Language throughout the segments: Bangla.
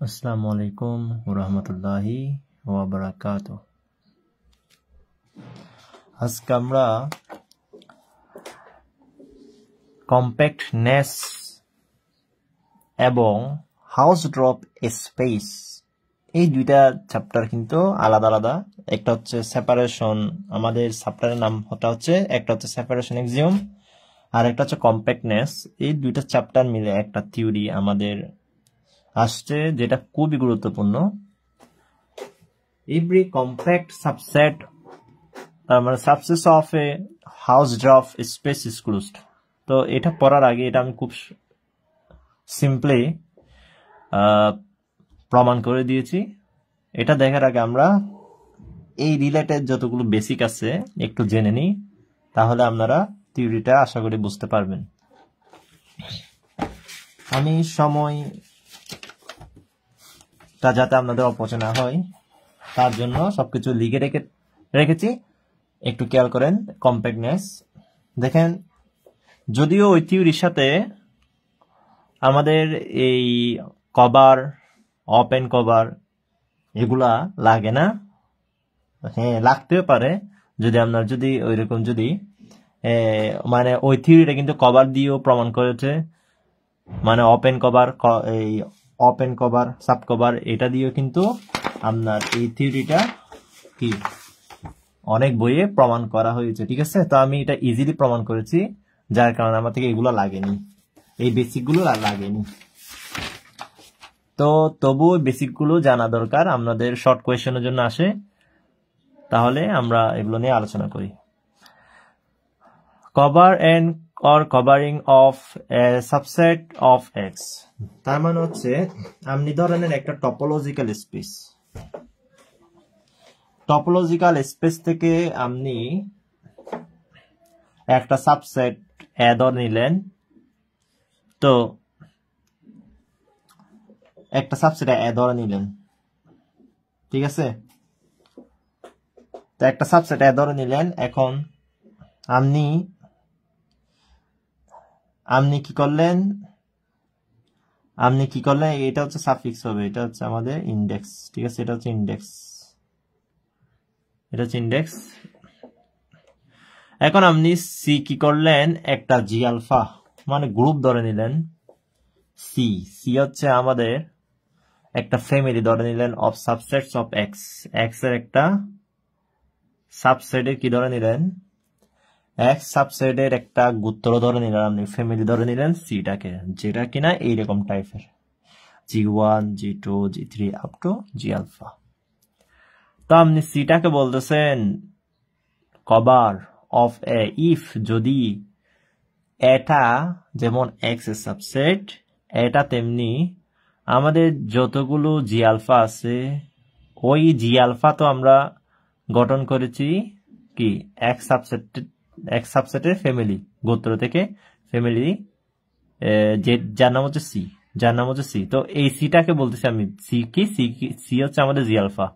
আসসালামু আলাইকুম ওয়া রাহমাতুল্লাহি ওয়া বারাকাতুহু। আজকে আমরা কম্প্যাক্টনেস এবং হাউস ড্রপ স্পেস এই দুইটা চ্যাপ্টার কিন্তু আলাদা আলাদা। একটা হচ্ছে সেপারেশন, আমাদের চ্যাপ্টারের নাম হচ্ছে একটা হচ্ছে সেপারেশন এক্সিওম আর একটা হচ্ছে কম্প্যাক্টনেস। এই দুইটা চ্যাপ্টার মিলে একটা থিওরি আমাদের আসছে যেটা খুবই গুরুত্বপূর্ণ। Every compact subset, subsets of a house drop space is closed. তো এটা পড়ার আগে এটা আমি খুব সিম্পলি প্রমাণ করে দিয়েছি। এটা দেখার আগে আমরা এই রিলেটেড যতগুলো বেসিক আছে একটু জেনে নিই, তাহলে আপনারা থিওরিটা আশা করি বুঝতে পারবেন। আমি সময়টা যাতে আপনাদের অপচয় না হয় তার জন্য সবকিছু লিখে রেখেছি, একটু খেয়াল করেন। কম্প্যাক্টনেস দেখেন, যদিও ওই থিওরির সাথে আমাদের এই কভার, ওপেন কভার এগুলা লাগে না, হ্যাঁ লাগতেও পারে যদি আপনার যদি ওইরকম যদি মানে ওই থিওরিটা কিন্তু কভার দিয়েও প্রমাণ করেছে, মানে ওপেন কভার, এই ওপেন কভার, সাব কভার এটা দিয়েও কিন্তু আপনার এই থিওরিটা কি অনেক বইয়ে প্রমাণ করা হয়েছে, ঠিক আছে। তো আমি এটা ইজিলি প্রমাণ করেছি, যার কারণে আমার থেকে এগুলো লাগেনি, এই বেসিক গুলো লাগেনি। তো তবু বেসিক গুলো জানা দরকার, আপনাদের শর্ট কোয়েশ্চেনের জন্য আসে, তাহলে আমরা এগুলো নিয়ে আলোচনা করি। Cover and or covering of a subset of X, তার মানে হচ্ছে আপনি ধরেন একটা টপোলজিক্যাল স্পেস, টপোলজিক্যাল স্পেস থেকে আপনি একটা সাবসেট এ ধরে নিলেন। তো একটা সাবসেট এ ধরে নিলেন, ঠিক আছে। তো একটা সাবসেট এ ধরে নিলেন, এখন আপনি কি করলেন, এটা হচ্ছে সাফিক্স হবে, এটা হচ্ছে আমাদের ইন্ডেক্স, ঠিক আছে। এটা হচ্ছে ইন্ডেক্স, এটা হচ্ছে ইন্ডেক্স। এখন আপনি সি কি করলেন, একটা জি আলফা মানে গ্রুপ ধরে নিলেন। সি হচ্ছে আমাদের একটা ফ্যামিলি ধরে নিলেন of subsets of x, x এর একটা সাবসেটের কি ধরে নিলেন, এক্স সাবসেটের একটা গোত্র ধরে নিলেন, আপনি ফ্যামিলি ধরে নিলেন সিটাকে, যেটা কিনা এইরকম টাইপের G1, G2, G3 up to G alpha. তো আপনি সিটাকে বলতেছেন কভার অফ এ ইফ, যদি এটা যেমন এক্স এর সাবসেট, এটা তেমনি আমাদের যতগুলো জি আলফা আছে, ওই জি আলফা তো আমরা গঠন করেছি কি এক্স সাবসেটের ফ্যামিলি, গোত্র থেকে ফ্যামিলি, যার নাম হচ্ছে সি, তো এই সিটাকে বলতেছি আমি সি হচ্ছে আমাদের জি আলফা,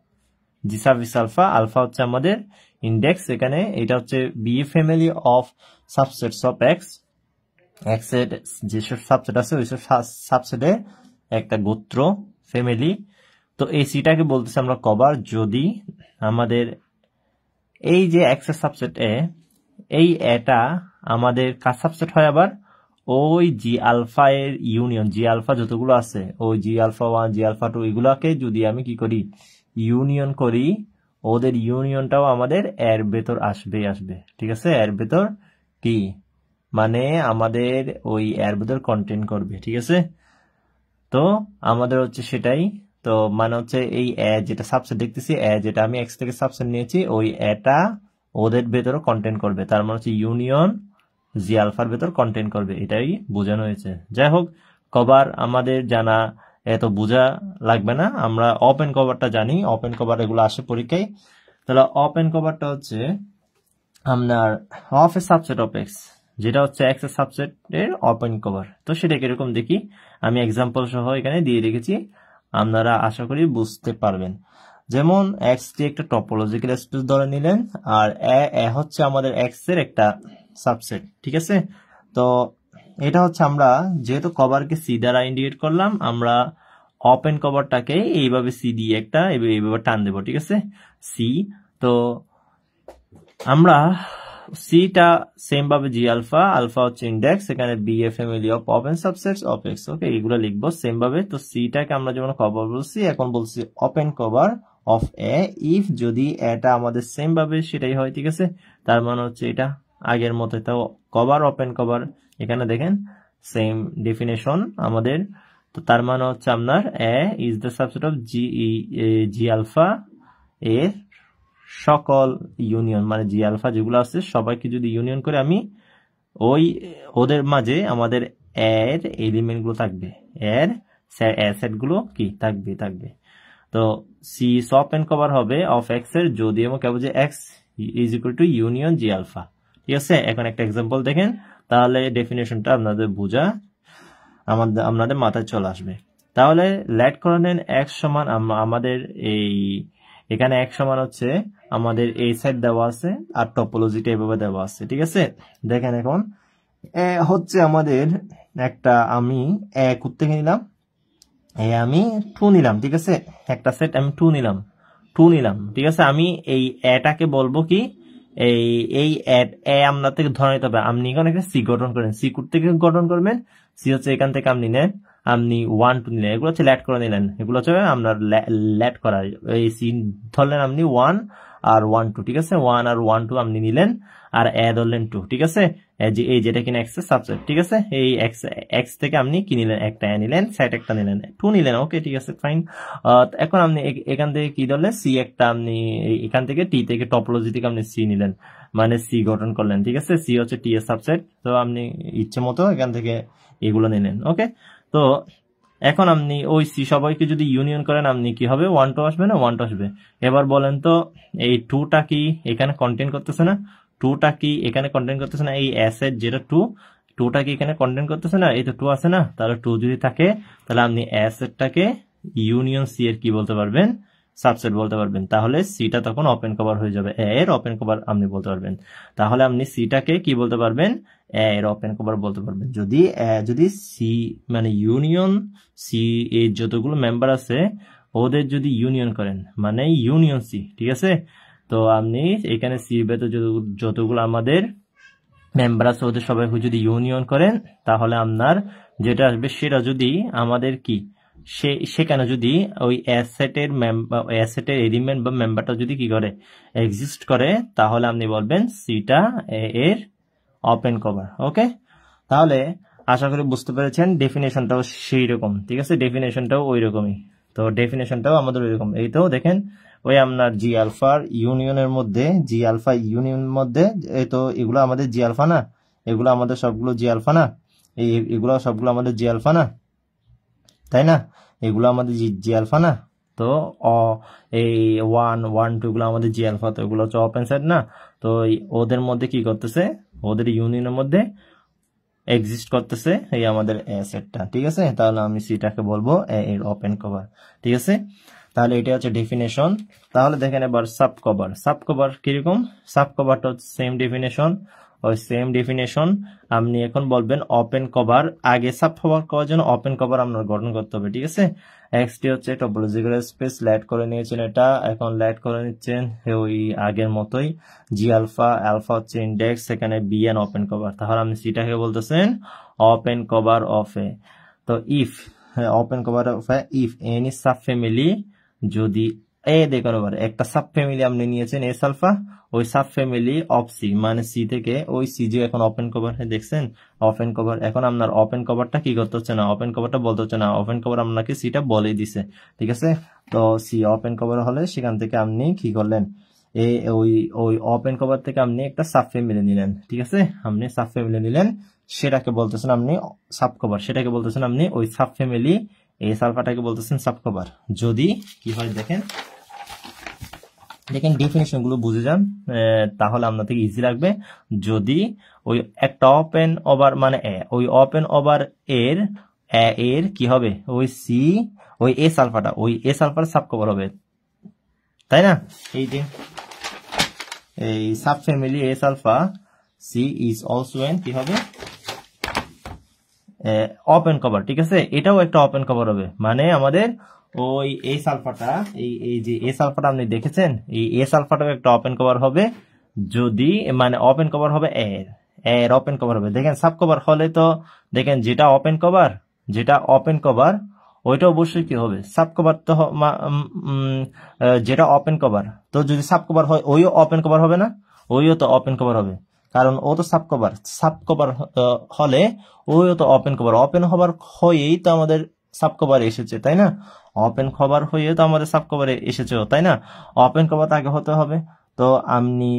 জি সার্ভিস আলফা, আলফা হচ্ছে আমাদের ইন্ডেক্স, এখানে এটা হচ্ছে be family of subsets of x, x এর যেসব সাবসেট আছে ওইসব সাবসেটের একটা গোত্র ফ্যামিলি। তো এই সিটাকে বলতেছি আমরা কভার, যদি আমাদের এই যে এক্স এর সাবসেট এ, এই এটা আমাদের কার সাবসেট হয়, আবার ওই জি আলফা এর ইউনিয়ন, জি আলফা যতগুলো আছে ওই জি আলফা 1, জি আলফা 2 এগুলাকে যদি আমি কি করি ইউনিয়ন করি, ওদের ইউনিয়নটাও আমাদের এর ভেতর আসবে, ঠিক আছে। এর ভেতর কি মানে আমাদের ওই এর ভেতর কন্টেন্ট করবে, ঠিক আছে। তো আমাদের হচ্ছে সেটাই, তো মানে হচ্ছে এই যেটা সাবসেট দেখতেছি, যেটা আমি এক্স থেকে সাবসেট নিয়েছি, ওই এটা ওদের ভেতরও কন্টেন্ট করবে, তার মানে হচ্ছে ইউনিয়ন জি আলফার ভেতর কন্টেন্ট করবে, এটাই বোঝানো হয়েছে। যাই হোক, কভার আমাদের জানা এত বোঝা লাগবে না, আমরা ওপেন কভারটা জানি, ওপেন কভার এগুলো আসে পরীক্ষায়। তাহলে ওপেন কভারটা হচ্ছে আপনার of A subset of x, যেটা হচ্ছে এক্স এর সাবসেট এর ওপেন কভার। তো সেটা কিরকম দেখি, আমি এক্সাম্পল সহ এখানে দিয়ে রেখেছি, আপনারা আশা করি বুঝতে পারবেন। যেমন এক্স টি একটা টপোলজিক্যাল স্পেস ধরে নিলেন, আর এ হচ্ছে আমাদের এক্স এর একটা সাবসেট, ঠিক আছে। তো এটা হচ্ছে আমরা যেহেতু কভারকে সি দ্বারা ইন্ডিকেট করলাম, আমরা ওপেন কভারটাকে এইভাবে সি দিয়ে একটা এইভাবে টান দেবো, ঠিক আছে, সি। তো আমরা সিটা সেম ভাবে জি আলফা, আলফা হচ্ছে ইন্ডেক্স, এখানে be a family of open subsets of X, okay, এগুলো লিখবো সেম ভাবে। তো সিটাকে আমরা যেমন কভার বলছি, এখন বলছি open cover of A if যদি এটা আমাদের সেম ভাবে সেটাই হয়, ঠিক আছে, তার মানে হচ্ছে এটা আগের মতো, তো কভার ওপেন কভার, এখানে দেখেন সেম ডেফিনেশন আমাদের। তো তার মানে হচ্ছে আপনার A is the subset of G alpha এর সকল ইউনিয়ন, মানে জি আলফা যেগুলো আছে সবাইকে যদি ইউনিয়ন করে আমি ওই ওদের মাঝে আমাদের এর এলিমেন্ট গুলো থাকবে, এর অ্যাসেট গুলো কি থাকবে। তো সি ওপেন কভার হবে অফ এক্স এর যদি এবং কেবল যে x is equal to union G alpha, ঠিক আছে। এখন একটা এক্সাম্পল দেখেন, তাহলে ডেফিনেশনটা আপনাদের বোঝা আপনাদের মাথায় চলে আসবে। তাহলে লেট করে নেন এক্স সমান আমাদের এখানে এক সমান হচ্ছে আমাদের এই সাইড দেওয়া আছে আর টপোলজিটা এভাবে দেওয়া আছে, ঠিক আছে। দেখেন এখন হচ্ছে আমাদের একটা, আমি থেকে নিলাম, আমি 2 নিলাম, ঠিক আছে, একটা সেট আমি 2 নিলাম, ঠিক আছে। আমি এই এটাকে বলবো কি, এই আপনার থেকে ধরে নিতে হবে, আপনি এখানে একটা সি গঠন করেন, সি থেকে গঠন করবেন, সি হচ্ছে এখান থেকে আপনি নেন, আপনি 1 2 নিলেন, এগুলো হচ্ছে ল্যাট করে নিলেন, এগুলো হচ্ছে আপনার ল্যাট করা, এই সি ধরলেন আপনি 1 আর 1 2, ঠিক আছে, 1 আর 1 2 আপনি নিলেন, আর এ ধরলেন 2, ঠিক আছে, এই যেটা কিনা এক্স এর সাবসেট, ঠিক আছে, এই এক্স থেকে আপনি কি নিলেন, একটা এ নিলেন, সাইড একটা নিলেন, 2 নিলেন, ওকে, ঠিক আছে, ফাইন। এখন আপনি এখান থেকে কি ধরলেন, সি একটা, আপনি এখান থেকে টি থেকে টপোলজি থেকে আপনি সি নিলেন, মানে সি গঠন করলেন, ঠিক আছে, সি হচ্ছে টি এর সাবসেট, তো আপনি ইচ্ছে মতো এখান থেকে এগুলো নিলেন, ওকে। তো এখন আপনি ওই সি সবাইকে যদি ইউনিয়ন করেন, আপনি কি হবে, 1 2 আসবে না, 1 2 আসবে। এবার বলেন তো এই 2টা কি এখানে কন্টেইন করতেছে না, 2টা কি এখানে কন্টেইন করতেছে না, এই অ্যাসেট যেটা 2টা কি এখানে কন্টেইন করতেছে না, এই তো 2 আছে না, তাহলে 2 যদি থাকে তাহলে আপনি অ্যাসেটটাকে ইউনিয়ন সি এর কি বলতে পারবেন, সাবসেট বলতে পারবেন, তাহলে সিটা তখন ওপেন কভার হয়ে যাবে, এর ওপেন কভার আপনি বলতে পারবেন, তাহলে আপনি সিটাকে কি বলতে পারবেন, এর ওপেন কভার বলতে পারবেন। যদি সি মানে ইউনিয়ন সি এর যতগুলো মেম্বার আছে ওদের যদি ইউনিয়ন করেন, মানে ইউনিয়ন সি, ঠিক আছে। তো আপনি এখানে সি ভেতর যতগুলো আমাদের মেম্বার আছে ওদের সবাইকে যদি ইউনিয়ন করেন, তাহলে আপনার যেটা আসবে সেটা যদি আমাদের কি সেখানে যদি ওই অ্যাসেটের এলিমেন্ট বা মেম্বারটা যদি কি করে এক্সিস্ট করে, তাহলে আপনি বলবেন সিটা এর ওপেন কভার, ওকে। তাহলে আশা করি বুঝতে পেরেছেন, ডেফিনেশনটাও সেই রকম, ঠিক আছে, ডেফিনেশনটাও ওই রকমই। তো ডেফিনেশনটাও আমাদের ওই রকম, এই তো দেখেন ওই আপনার জি আলফার ইউনিয়নের মধ্যে, জি আলফা ইউনিয়নের মধ্যে, এই তো এগুলো আমাদের জি আলফা না, এগুলো আমাদের সবগুলো জি আলফা না, এগুলো সবগুলো আমাদের জি আলফা না, তাই না, এগুলো আমাদের জি আলফা না। তো এই 1 1 2 গুলো আমাদের জি আলফা, তো এগুলো হচ্ছে ওপেন সাইড না। তো ওদের মধ্যে কি করতেছে, ওদের ইউনিয়নের মধ্যে এক্সিস্ট করতেছে এই আমাদের অ্যাসেটটা, ঠিক আছে। তাহলে আমি সিটাকে বলবো এর ওপেন কভার, ঠিক আছে। তাহলে এটা হচ্ছে ডেফিনেশন। তাহলে দেখেন এবার সাব কভার কিরকম, সাব কভারটা হচ্ছে সেম ডেফিনেশন, ওই সেম ডেফিনেশন আপনি এখন বলবেন ওপেন কভার, আগে সাব কভার করার জন্য ওপেন কভার আপনার গঠন করতে হবে, ঠিক আছে। এক্সটি হচ্ছে টপোলজিক্যাল স্পেস, ল্যাট করে নিয়েছেন, এটা এখন ল্যাট করে নিচ্ছেন ওই আগের মতোই, জি আলফা, আলফা হচ্ছে ইন্ডেক্স, সেখানে বি এন ওপেন কভার, তাহলে আপনি সিটাকে বলতেছেন ওপেন কভার অফ এ। তো if open cover of A if any sub family, যদি দেখুন এবার একটা সাব ফ্যামিলি আপনি নিয়েছেন এস আলফা, ওই সাব ফ্যামিলি অফ সি, মানে সি থেকে ওই সি যে এখন ওপেন কভার দেখছেন, ওপেন কভার, এখন আপনার ওপেন কভারটা কি করতে হচ্ছে না, ওপেন কভারটা বলতে হচ্ছে না, ওপেন কভার আপনাকে সিটা বলেই দিছে, ঠিক আছে। তো সি ওপেন কভার হলে সেখান থেকে আপনি কি করলেন, ওই ওপেন কভার থেকে আপনি একটা সাব ফ্যামিলি নিলেন, ঠিক আছে, আপনি সাব ফ্যামিলি নিলেন, সেটাকে বলতেছেন আপনি সাব কভার, সেটাকে বলতেছেন আপনি ওই সাব ফ্যামিলি এস আলফাটাকে বলতেছেন সাব কভার। যদি কি হয় দেখেন ডেফিনেশন গুলো বুঝে যান, তাহলে আপনার থেকে ইজি লাগবে। যদি ওই একটা ওপেন ওভার মানে ওই ওপেন ওভার এর কি হবে, ওই সি ওই এস আলফাটা ওই এস আলফার সাব কভার হবে, তাই না। এই যে এই subfamily S alpha C is also an কি হবে, ওপেন কভার, ঠিক আছে, এটাও একটা ওপেন কভার হবে। মানে আমাদের ওই এই সালফাটা, এই যে এ সালফাটা আপনি দেখেছেন, এই এ সালফাটাও একটা ওপেন কভার হবে যদি, মানে ওপেন কভার হবে এর ওপেন কভার হবে। দেখেন সাব কভার হলে তো দেখেন যেটা ওপেন কভার ওইটা অবশ্যই কি হবে, সাব কভার তো যেটা ওপেন কভার, তো যদি সাব কভার হয় ওইও ওপেন কভার হবে না, ওইও তো ওপেন কভার হবে, কারণ ও তো সাব কভার হলে ওইও তো ওপেন হবার হয়েই তো আমাদের সাব কভার এসেছে, তাই না? ওপেন কভার হয়ে তো আমাদের সাব কভারে এসেছে, তাই না? ওপেন কভার আগে হতে হবে। তো আপনি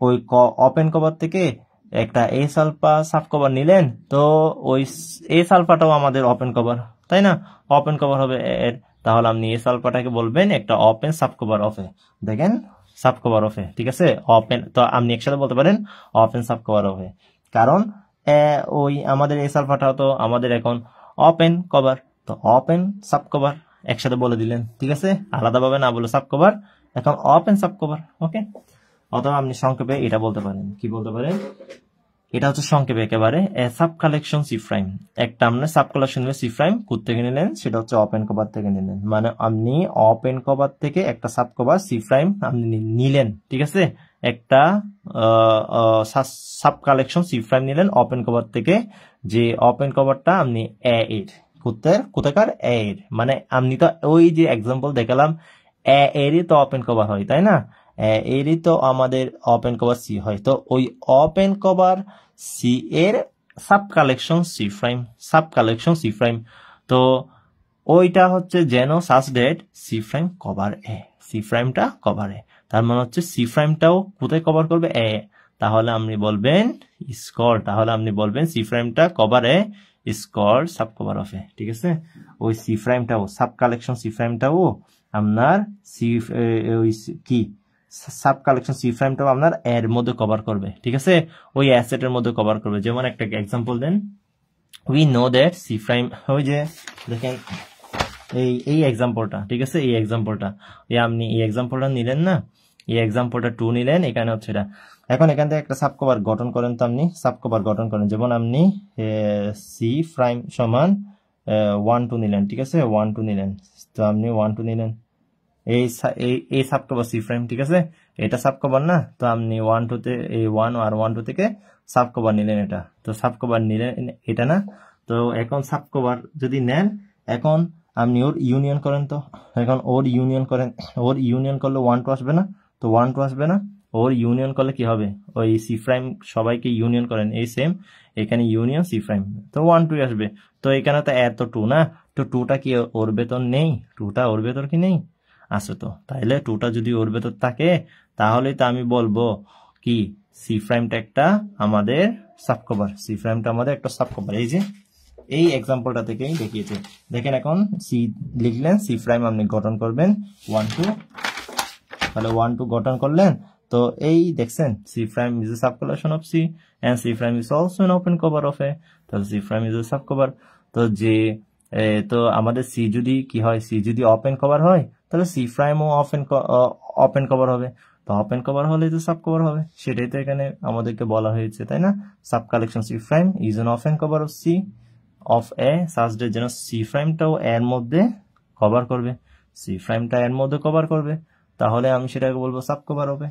ওই ওপেন কভার থেকে একটা এ সালফা সাব কভার নিলেন, তো ওই এ সালফাটাও আমাদের ওপেন কভার, তাই না? ওপেন কভার হবে এর, তাহলে আপনি এ সালফাটাকে বলবেন একটা ওপেন সাব কভার অফ এ। দেখেন সাব কভার অফ এ, ঠিক আছে, ওপেন, তো আপনি একসাথে বলতে পারেন ওপেন সাব কভার অফ এ, কারণ ওই আমাদের এ সালফাটাও তো আমাদের এখন ওপেন কভার, তো ওপেন সাব কভার একসাথে বলে দিলেন, ঠিক আছে, আলাদাভাবে না বলে সাব কভার, এখন ওপেন সাব কভার। ওকে, অথবা আপনি সংক্ষেপে এটা বলতে পারেন, কি বলতে পারেন, এটা হচ্ছে সংক্ষেপে একেবারে সাব কালেকশন সি প্রাইম। একটা আমরা সাব কালেকশন নিলে সি প্রাইম থেকে নিলেন, সেটা হচ্ছে ওপেন কভার থেকে নিলেন, মানে আপনি ওপেন কভার থেকে একটা সাব কভার সি প্রাইম আপনি নিলেন, ঠিক আছে, একটা সাব কালেকশন সি প্রাইম নিলেন ওপেন কভার থেকে, যে ওপেন কভারটা আপনি এর কোথাকার এর, মানে আপনি তো ওই যে এক্সাম্পল দেখালাম এরই তো ওপেন কভার হয়, তাই না? এরই তো আমাদের ওপেন কভার সি হয়, তো ওই ওপেন কভার সি এর সাব কালেকশন সি প্রাইম, তো ওইটা হচ্ছে যেন সাস ডেট সি প্রাইম কভার এ, সি প্রাইমটা কভার এ, তার মানে হচ্ছে সি প্রাইমটাও কোথায় কভার করবে, এ, তাহলে আপনি বলবেন সি প্রাইমটা কভার এ স্কোর সাব কভার অফ এ, ঠিক আছে। ওই সি প্রাইমটাও সাব কালেকশন সি প্রাইমটাও আপনার ওই কি সাব কালেকশন সি প্রাইমটাও আপনার এর মধ্যে কভার করবে, ঠিক আছে, ওই অ্যাসেটের মধ্যে কভার করবে। যেমন একটা example then, we know that C prime, ওই যে দেখেন এই এক্সাম্পলটা, ঠিক আছে, এই এক্সাম্পলটা আপনি এই এক্সাম্পলটা নিলেন না, এই এক্সাম্পলটা 2 নিলেন, এখানে হচ্ছে এটা। এখন এখান থেকে একটা সাব কভার গঠন করেন, তো আপনি সাব কভার গঠন করেন, যেমন আপনি সি প্রাইম সমান 1 2 নিলেন, ঠিক আছে, 1 2 নিলেন, তো আপনি 1 2 নিলেন, এই সাব কভার সি প্রাইম, ঠিক আছে, এটা সাব কভার না, তো আপনি 1 2 তে এই 1 আর 1 2 থেকে সাব কভার নিলেন, এটা তো সাব কভার নিলেন, এটা না, তো এখন সাব কভার যদি নেন, এখন আপনি ওর ইউনিয়ন করেন, তো এখন ওর ইউনিয়ন করলে 1 2 আসবে না, তো 1 2 আসবে না, ওর ইউনিয়ন করলে কি হবে, ওই সি প্রাইম সবাইকে ইউনিয়ন করেন, এই সেম এখানে ইউনিয়ন সি প্রাইম, তো 1 2 আসবে, তো এখানে তো এত 2 না, তো 2টা কি ওর ভেতর নেই, 2টা ওর ভেতর কি নেই, আছে তো, তাইলে 2টা যদি ওর ভেতর থাকে তাহলে তো আমি বলবো কি সি প্রাইমটা একটা আমাদের সাব কভার, সি প্রাইমটা আমাদের একটা সাব কভার। এই যে এই এক্সাম্পলটা থেকেই দেখিয়েছে, দেখেন এখন সি লিখলেন, সি প্রাইম আপনি গঠন করবেন 1 2, তাহলে 1 2 গঠন করলেন, তো এই দেখছেন C prime is a subcollection of C and C prime is also an open cover of A, তাহলে C prime is a subcover. তো যে তো আমাদের সি যদি কি হয়, সি যদি ওপেন কভার হয় তাহলে সি প্রাইমও ওপেন কভার হবে, তো ওপেন কভার হলে তো সাব কভার হবে, সেটাই তো এখানে আমাদেরকে বলা হয়েছে, তাই না? Subcollection C prime is an open cover of C of a such that যেন সি প্রাইমটাও এর মধ্যে কভার করবে, সি প্রাইমটা এর মধ্যে কভার করবে, তাহলে আমি সেটাকে বলবো সাব কভার হবে।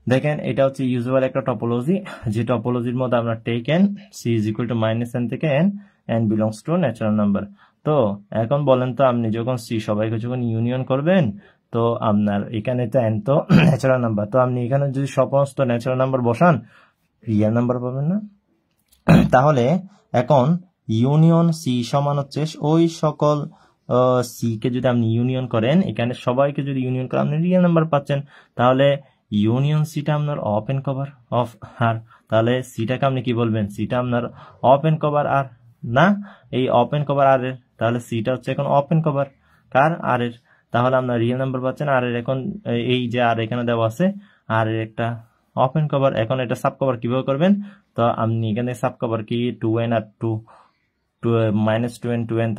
দেখেন এটা হচ্ছে ইউজুয়াল একটা টপোলজি, যে টপোলজির মধ্যে আমরা take n, C is equal to minus n থেকে n belongs to natural number. তো এখন বলেন তো আপনি যখন সি সবাইকে যখন ইউনিয়ন করবেন, তো আপনার এখানে তো এন তো ন্যাচারাল নাম্বার, তো আপনি এখানে যদি সমস্ত ন্যাচারাল নাম্বার বসান রিয়েল নাম্বার পাবেন না, তাহলে এখন ইউনিয়ন সি সমান হচ্ছে ওই সকল সি কে যদি আপনি ইউনিয়ন করেন, এখানে সবাইকে যদি ইউনিয়ন করেন আপনি রিয়েল নাম্বার পাচ্ছেন, তাহলে ইউনিয়ন সিটা আপনার ওপেন কভার অফ আর, তাহলে সিটাকে আপনি কি বলবেন, সিটা আপনার ওপেন কভার আর না, এই ওপেন কভার আর এর, তাহলে সিটা হচ্ছে এখন ওপেন কভার কার, আর এর, তাহলে আপনার রিয়েল নাম্বার পাচ্ছেন আর এর। এখন এই যে আর এখানে দেওয়া আছে আর এর একটা ওপেন কভার, এখন এটা সাব কভার কিভাবে করবেন, তো আপনি এখানে সাব কভার কি 2n আর 2 মাইনাস 2n 2n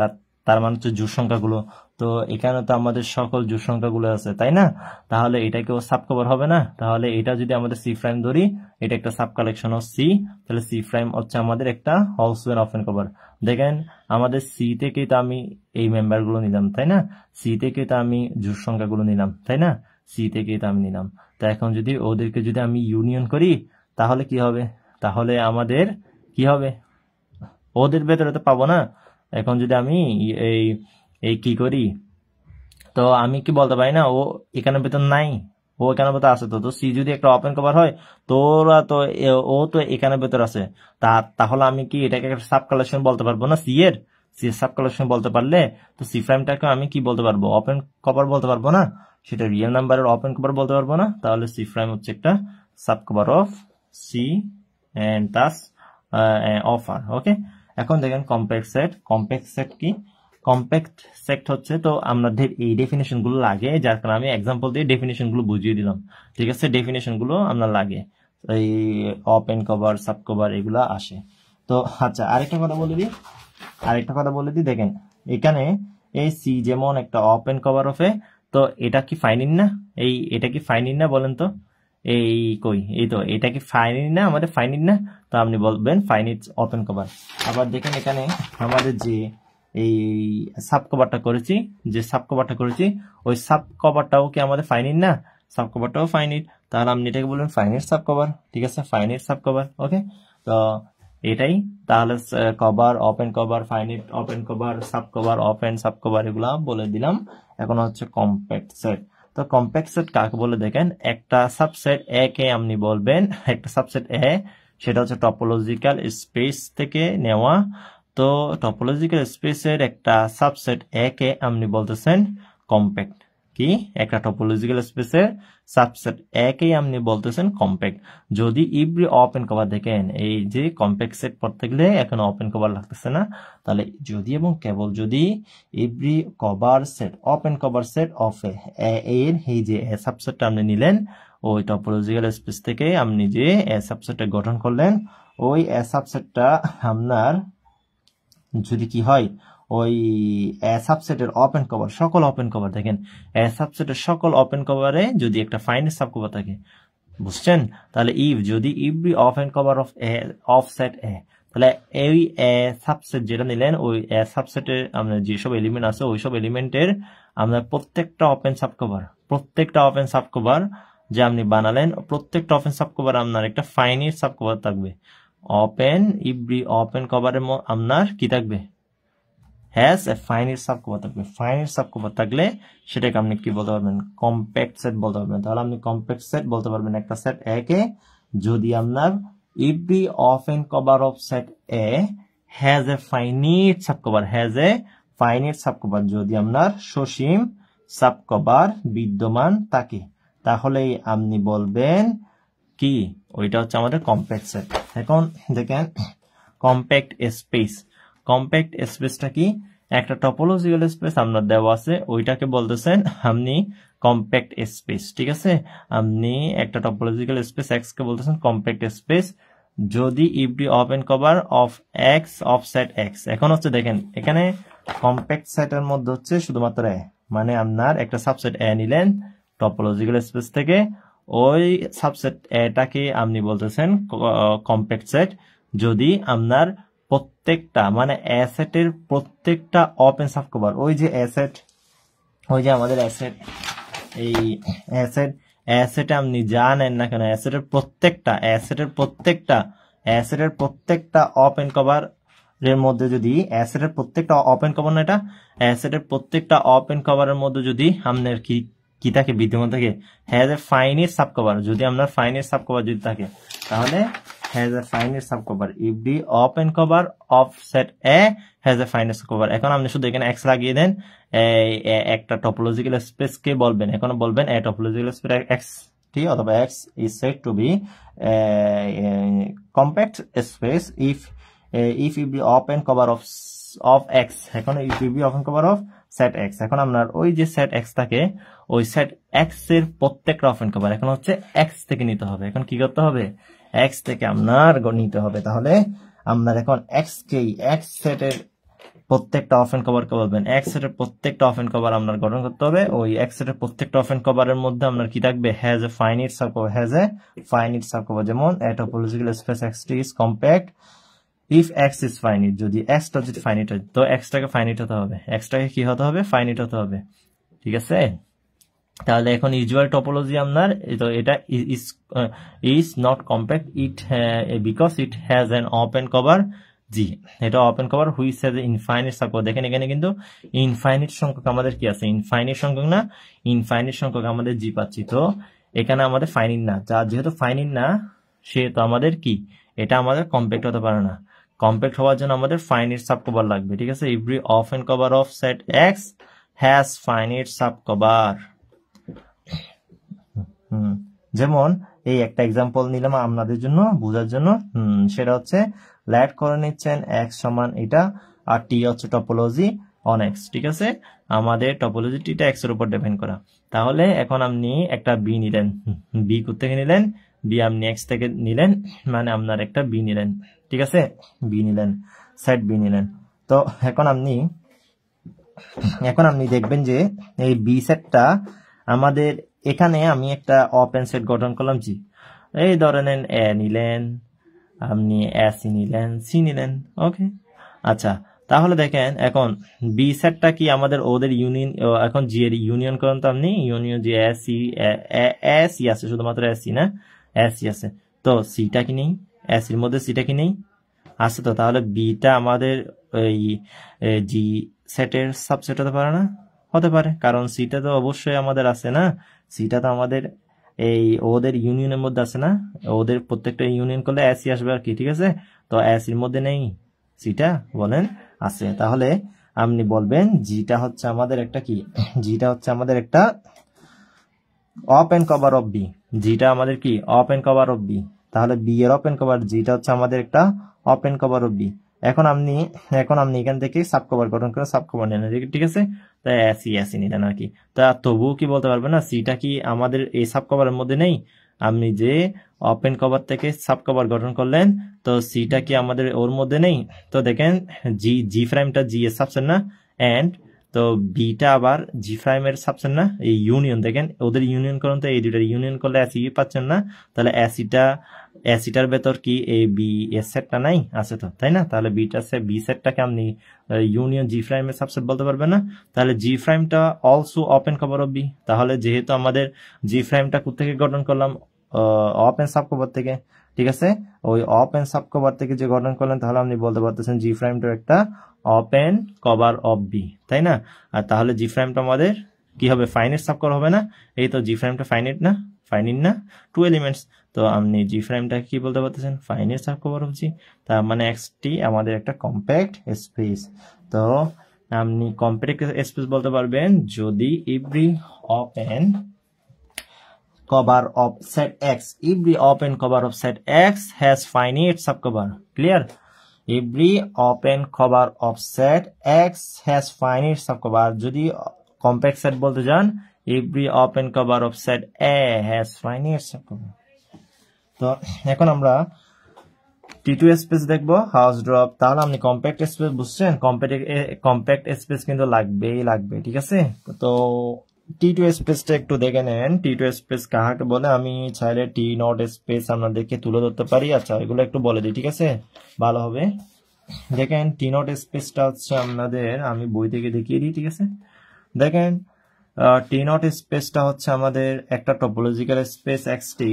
তার মানে হচ্ছে জোড় সংখ্যাগুলো। তো এখানে তো আমাদের সকল জোড় সংখ্যাগুলো আছে, তাই না? তাহলে এটা কেউ সাব কভার হবে না? তাহলে এটা যদি আমাদের সি প্রাইম ধরি, এটা একটা সাব কালেকশন অফ সি, তাহলে সি প্রাইম হচ্ছে আমাদের একটা অলসো এন অপেন কভার। দেখেন আমাদের সি থেকে তো আমি এই মেম্বারগুলো নিলাম, তাই না? সি থেকে তো আমি জোড় সংখ্যাগুলো নিলাম, তাই না? সি থেকে তো আমি নিলাম। তো এখন যদি ওদেরকে যদি আমি ইউনিয়ন করি তাহলে কি হবে? তাহলে আমাদের কি হবে? ওদের ভেতরে তো পাবো না। এখন যদি আমি এই এই কি করি, তো আমি কি বলতে পারি না ও এখানে ভেতর নাই, ও এখানে ভেতর আছে। তো সি যদি একটা ওপেন কভার হয়, তোরা তো ও তো এখানে ভেতর আছে, তাহলে আমি কি এটাকে একটা সাব কালেকশন বলতে পারবো না? সি এর সাব কালেকশন বলতে পারলে তো সি প্রাইমটাকে আমি কি বলতে পারবো? ওপেন কভার বলতে পারবো না? সেটা রিয়েল নাম্বারের ওপেন কভার বলতে পারবো না? তাহলে সি প্রাইম হচ্ছে একটা subcover of C and thus of R. Okay, এখন দেখেন কমপ্লেক্স সেট। কমপ্লেক্স সেট কি? কম্প্যাক্ট সেট হচ্ছে, তো আমাদের এই ডেফিনেশন গুলো লাগে, যার কারণে আমি এক্সাম্পল দিয়ে ডেফিনেশন গুলো বুঝিয়ে দিলাম। ঠিক আছে, ডেফিনেশন গুলো আমরা লাগে, এই ওপেন কভার, সাব কভার এগুলা আসে। তো আচ্ছা, আরেকটা কথা বলে দিই। দেখেন এখানে এই সি যেমন একটা ওপেন কভার অফ এ, তো এটা কি ফাইনিট না? এটা কি ফাইনিট না বলেন তো? এই কই, এই তো, এটা কি ফাইনিট না? আমাদের ফাইনিট না? তো আপনি বলবেন ফাইনিট ওপেন কভার। আবার দেখেন এখানে আমাদের যে এই সাব কভারটা করেছি, ওই সাব কভারটাও কি আমাদের ফাইনিট না? সাব কভারটাও ফাইনিট, তাহলে আপনি এটাকে বলবেন ফাইনিট সাব কভার। ঠিক আছে, ফাইনিট সাব কভার। ওকে, তো এটাই তাহলে cover, open cover, finite open cover, sub cover, open sub cover এগুলা বলে দিলাম। এখন হচ্ছে কম্প্যাক্ট সেট। তো কম্প্যাক্ট সেট কাকে বলে দেখেন, একটা সাবসেট এ কে আপনি বলবেন, একটা সাবসেট এ সেটা হচ্ছে টপোলজিক্যাল স্পেস থেকে নেওয়া। তো টপোলজিক্যাল স্পেসের একটা সাবসেট এ কে আপনি বলতেছেন কম্প্যাক্ট। কি? একটা টপোলজিক্যাল স্পেসের সাবসেট এ কে আপনি বলতেছেন কম্প্যাক্ট। যদি ইভরি ওপেন কভার দেখেন, এই যে কম্প্যাক্ট সেট পড়তে গেলে এখন ওপেন কভার লাগতেছে না, তাহলে যদি এবং কেবল যদি every cover set, open cover set of এর এই যে এ সাবসেটটা আপনি নিলেন, ওই টপোলজিক্যাল স্পেস থেকে আপনি যে এ সাবসেটটা গঠন করলেন, ওই এ সাবসেটটা আপনার যদি কি হয়, ওই সাবসেটের ওপেন কভার, সকল ওপেন কভার দেখেন, সাবসেটের সকল ওপেন কভারে যদি একটা ফাইনাইট সাব কভার থাকে, বুঝছেন? তাহলে যদি every open cover of set A, তাহলে এই সাবসেট যেটা নিলেন, ওই সাবসেটের আমরা যেসব এলিমেন্ট আছে ওই সব এলিমেন্টের আমরা প্রত্যেকটা ওপেন সাব কভার যে আপনি বানালেন, প্রত্যেকটা ওপেন সাব কভার আপনার একটা ফাইনাইট সাব কভার থাকবে। ইভরি ওপেন কভারের আপনার কি থাকবে? Has a finite sub cover থাকবে। ফাইনাইট সাব কভার থাকলে সেটাকে আপনি কি বলতে পারবেন? কম্প্যাক্ট সেট বলতে পারবেন। তাহলে আপনি কম্প্যাক্ট সেট বলতে পারবেন একটা সেট এ কে যদি আপনার every open cover of set A has a finite sub cover, যদি আপনার সসীম সাব কভার বিদ্যমান থাকে, তাহলে আপনি বলবেন কি? ওইটা হচ্ছে আমাদের কম্প্যাক্ট সেট। এখন দেখেন কম্প্যাক্ট স্পেসটা কি? একটা টপোলজিক্যাল স্পেস আপনার দেওয়া আছে, ওইটাকে বলতেছেন আপনি কম্প্যাক্ট স্পেস। ঠিক আছে, আপনি একটা টপোলজিক্যাল স্পেস এক্স কে বলতেছেন কম্প্যাক্ট স্পেস যদি every open cover of x of set x. এখন হচ্ছে দেখেন এখানে কম্প্যাক্ট সেটের মধ্যে হচ্ছে শুধুমাত্র এ, মানে আপনার একটা সাবসেট এ নিলেন টপোলজিক্যাল স্পেস থেকে, ওই সাবসেট এটাকে আপনি বলতেছেন কম্প্যাক্ট সেট যদি আপনার প্রত্যেকটা মানে অ্যাসেটের প্রত্যেকটা ওপেন সাব কভার, ওই যে আমাদের অ্যাসেট, এই অ্যাসেটে আপনি যা নেন না কেন, অ্যাসেটের প্রত্যেকটা ওপেন কভার এর মধ্যে যদি অ্যাসেটের প্রত্যেকটা ওপেন কভার না, এটা অ্যাসেটের প্রত্যেকটা ওপেন কভারের মধ্যে যদি আপনার কি থাকে, বিদ্যমান থাকে has a finite sub cover, যদি আপনার ফাইনাইট সাব কভার যদি থাকে, তাহলে has a finite subcover. Every open cover of set A has a finite subcover. এখন আপনি শুধু এখানে x লাগিয়ে দেন, একটা টপোলজিক্যাল স্পেস কে বলবেন, এখন বলবেন a topological space x t অথবা x is said to be compact space if every open cover of x, এখন if every open cover of set x, এখন আপনার ওই যে সেট x থাকে, ওই সেট x এর প্রত্যেকটা ওপেন কভার এখন হচ্ছে x থেকে নিতে হবে। এখন কি করতে হবে? x থেকে আপনার নিতে হবে। তাহলে আপনার এখন x সেটের প্রত্যেকটা অফ এন্ড কভারকে বলবেন এক্স সেটের প্রত্যেকটা অফ এন্ড কভার আপনার গঠন করতে হবে। ওই এক্স সেটের প্রত্যেকটা অফ এন্ড কভারের মধ্যে আপনার কি থাকবে, হ্যাজ এ ফাইনাইট সাবকভার, যেমন a topological space XT is compact if X is finite, যদি এক্সটা যদি ফাইনাইট হয় তো এক্সটাকে ফাইনাইট হতে হবে, এক্সটাকে কি হতে হবে, ফাইনাইট হতে হবে, ঠিক আছে। তাহলে এখন ইউজুয়াল টপোলজি আপনার, তো এটা is not compact it because it has an open cover G, এটা open cover which has infinite subcover. দেখেন এখানে কিন্তু ইনফাইনাইট সংখ্যক আমাদের কি আছে, ইনফাইনাইট সংখ্যক না, ইনফাইনাইট সংখ্যক আমাদের জি পাচ্ছি, তো এখানে আমাদের ফাইনাইট না, যা যেহেতু ফাইনাইট না সে তো আমাদের কি, এটা আমাদের কম্প্যাক্ট হতে পারে না। কম্প্যাক্ট হওয়ার জন্য আমাদের ফাইনাইট সাবকভার লাগবে, ঠিক আছে। Every open cover of set X has finite subcover. যেমন এই একটা এক্সাম্পল নিলাম আপনাদের জন্য বোঝার জন্য, সেটা হচ্ছে লেট করে নিচ্ছেন এক্স সমান এটা, আর টি হচ্ছে টপোলজি অন এক্স, ঠিক আছে। আমাদের টপোলজি টিটা এক্স এর উপর ডিপেন্ড করা। তাহলে এখন আপনি একটা বি নিলেন, বি কোথেকে নিলেন, বি আপনি এক্স থেকে নিলেন, মানে আপনার একটা বি নিলেন, ঠিক আছে, বি নিলেন, সেট বি নিলেন। তো এখন আপনি দেখবেন যে এই বি সেটটা আমাদের, এখানে আমি একটা ওপেন সেট গঠন করলাম জি, এই ধরে নেন এ নিলেন, আপনি এস নিলেন, সি নিলেন, ওকে। আচ্ছা, তাহলে দেখেন এখন বি সেটটা কি আমাদের ওদের ইউনিয়ন, এখন জি এর ইউনিয়ন করেন তো আপনি, ইউনিয়ন যে এস সি আছে, শুধুমাত্র এস সি না, এস সি আছে, তো সিটা কি নেই, এস এর মধ্যে সিটা কি নেই, আছে তো, তাহলে বিটা আমাদের ওই জি সেটের সাবসেট হতে পারে না, হতে পারে, কারণ সিটা তো অবশ্যই আমাদের আছে না, সিটা তো আমাদের এই ওদের ইউনিয়নের মধ্যে আছে না, ওদের প্রত্যেকটা ইউনিয়ন করলে এসি আসবে আর কি, ঠিক আছে। তো এসির মধ্যে নেই, সিটা বলেন আছে, তাহলে আপনি বলবেন জিটা হচ্ছে আমাদের একটা কি, জিটা হচ্ছে আমাদের একটা ওপেন কভার অফ বি, জিটা আমাদের কি ওপেন কভার অফ বি, তাহলে বি এর ওপেন কভার জিটা হচ্ছে আমাদের একটা ওপেন কভার অফ বি। এখন আপনি এখান থেকে সাব কভার গঠন করে সাব কভার নেন, ঠিক আছে, তাই এসি নিলেন আর কি। তা তবুও কি বলতে পারবেন না সিটা কি আমাদের এই সাব কভারের মধ্যে নেই, আপনি যে ওপেন কভার থেকে সাব কভার গঠন করলেন, তো সিটা কি আমাদের ওর মধ্যে নেই, তো দেখেন জি প্রাইমটা জি এর সাবসেট না, এন্ড তো বিটা আবার জি প্রাইমের সাবসেট না, এই ইউনিয়ন দেখেন ওদের ইউনিয়ন করুন, তো এই দুটার ইউনিয়ন করলে এসি পাচ্ছেন না, তাহলে এসিটার ভেতর কি এই বি এর সেটটা নাই, আছে তো, তাই না, তাহলে বি সেটটাকে আপনি ইউনিয়ন জি প্রাইমের সাবসেট বলতে পারবেন না, তাহলে জি প্রাইমটা also open cover of B. তাহলে যেহেতু আমাদের জি প্রাইমটা কোথেকে গঠন করলাম, ওপেন সাব কভার থেকে, ঠিক আছে, ওই ওপেন সাব কভার থেকে যে গঠন করলেন, তাহলে আপনি বলতে পারতেছেন জি প্রাইমটা একটা ওপেন কভার অফ বি, তাই না। আর তাহলে জি প্রাইমটা আমাদের কি হবে, ফাইনাইট সাব কভার হবে না, এই তো জি প্রাইমটা ফাইনাইট না, টু এলিমেন্টস, তো আপনি জি প্রাইমটা কি বলতে পারতেছেন, ফাইনাইট সাব কভার অফ জি, তার মানে এক্সটি আমাদের একটা কম্প্যাক্ট স্পেস। তো আপনি কম্প্যাক্ট স্পেস বলতে পারবেন যদি every open cover of set X, every open cover of set X has finite subcover. Clear? Every open cover of set X has finite subcover. যদি compact set বলতে যান, every open cover of set A has finite subcover. তো এখন আমরা T2 স্পেস দেখবো, হাউস ড্রপ। তাহলে আপনি কম্প্যাক্ট স্পেস বুঝছেন, কম্প্যাক্ট স্পেস কিন্তু লাগবে, ঠিক আছে। তো T2 স্পেসটা একটু দেখে নেন, T2 স্পেস কাহাকে বলে, আমি চাইলে টি নট স্পেস আপনাদেরকে তুলে ধরতে পারি, আচ্ছা এগুলো একটু বলে দিই, ঠিক আছে, ভালো হবে। দেখেন টি নট স্পেসটা হচ্ছে আপনাদের, আমি বই থেকে দেখিয়ে দিই, ঠিক আছে। দেখেন টি নট স্পেসটা হচ্ছে আমাদের একটা টপোলজিক্যাল স্পেস এক্সটি,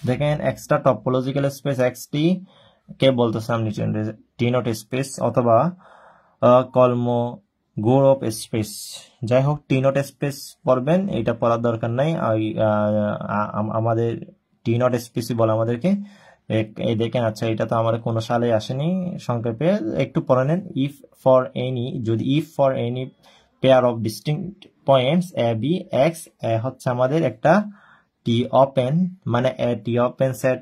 দেখেন এক্সট্রা টপোলজিক্যাল স্পেস এক্সটি কে বলতেছে আপনি টি নট স্পেস অথবা কলম গৌরব স্পেস, যাই হোক টি নট স্পেস পড়বেন, এটা পড়ার দরকার নাই, আমাদের টি নট স্পেসই বলে আমাদেরকে। এই দেখেন, আচ্ছা এটা তো আমার কোনো সালে আসেনি, সংক্ষেপে একটু পড়ে নেন। If for any pair of distinct points a b x, হচ্ছে আমাদের একটা টি ওপেন, মানে টি ওপেন সেট।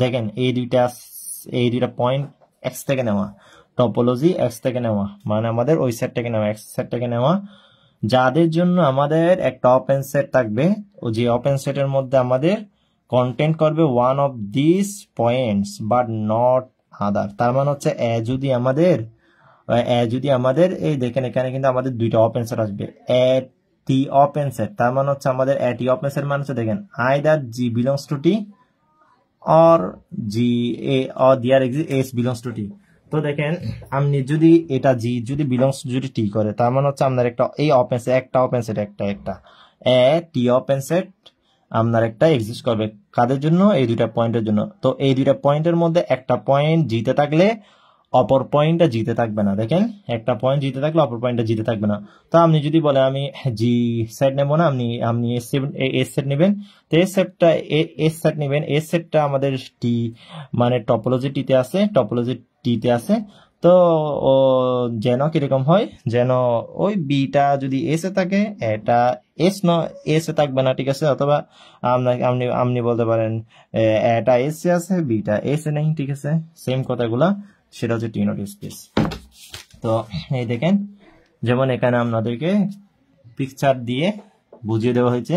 দেখেন এই দুইটা পয়েন্ট এক্স থেকে নেওয়া, টপোলজি এক্স থেকে নেওয়া, মানে আমাদের ওই সেট থেকে নেওয়া, এক্স সেট থেকে নেওয়া, যাদের জন্য আমাদের একটা ওপেন সেট থাকবে, ও যে ওপেন সেটের মধ্যে আমাদের কন্টেন্ট করবে one of this points but not আদার। তার মানে হচ্ছে যদি আমাদের এই দেখেন এখানে কিন্তু আমাদের দুইটা ওপেন সেট আসবে, টি ওপেন সেট। তার মানে হচ্ছে আমাদের টি ওপেন সেট মানে হচ্ছে দেখেন either G belongs to T or G A or there exist S belongs to T. তো দেখেন আপনি যদি এটা জি যদি বিলংস যদি টি করে তার মানে হচ্ছে আপনার একটা এই ওপেন সেট একটা ওপেন সেট একটা টি ওপেন সেট আপনার একটা এক্সিস্ট করবে কাদের জন্য? এই দুইটা পয়েন্টের জন্য। তো এই দুইটা পয়েন্টের মধ্যে একটা পয়েন্ট জিতে থাকলে অপর পয়েন্টটা জিতে থাকবে না। দেখেন একটা পয়েন্ট জিতে থাকলে অপর পয়েন্টটা জিতে থাকবে না। তো আপনি যদি বলেন আমি জি সেট নেবো না, আপনি এস সেট নেবেন। তো এস সেট নেবেন। এস সেটটা আমাদের টি মানে টপোলজি টিতে আছে, টপোলজি টিতে আছে। তো ও যেন কিরকম হয়, যেন ওই বিটা যদি এস এ থাকে এটা এস এ থাকবে না, ঠিক আছে? অথবা আপনি বলতে পারেন এটা এস এ আছে বিটা এস এ নেই, ঠিক আছে? সেম কথাগুলা, সেটা হচ্ছে টি নট স্পেস। তো এই দেখেন যেমন এখানে আপনাদেরকে পিকচার দিয়ে বুঝিয়ে দেওয়া হয়েছে,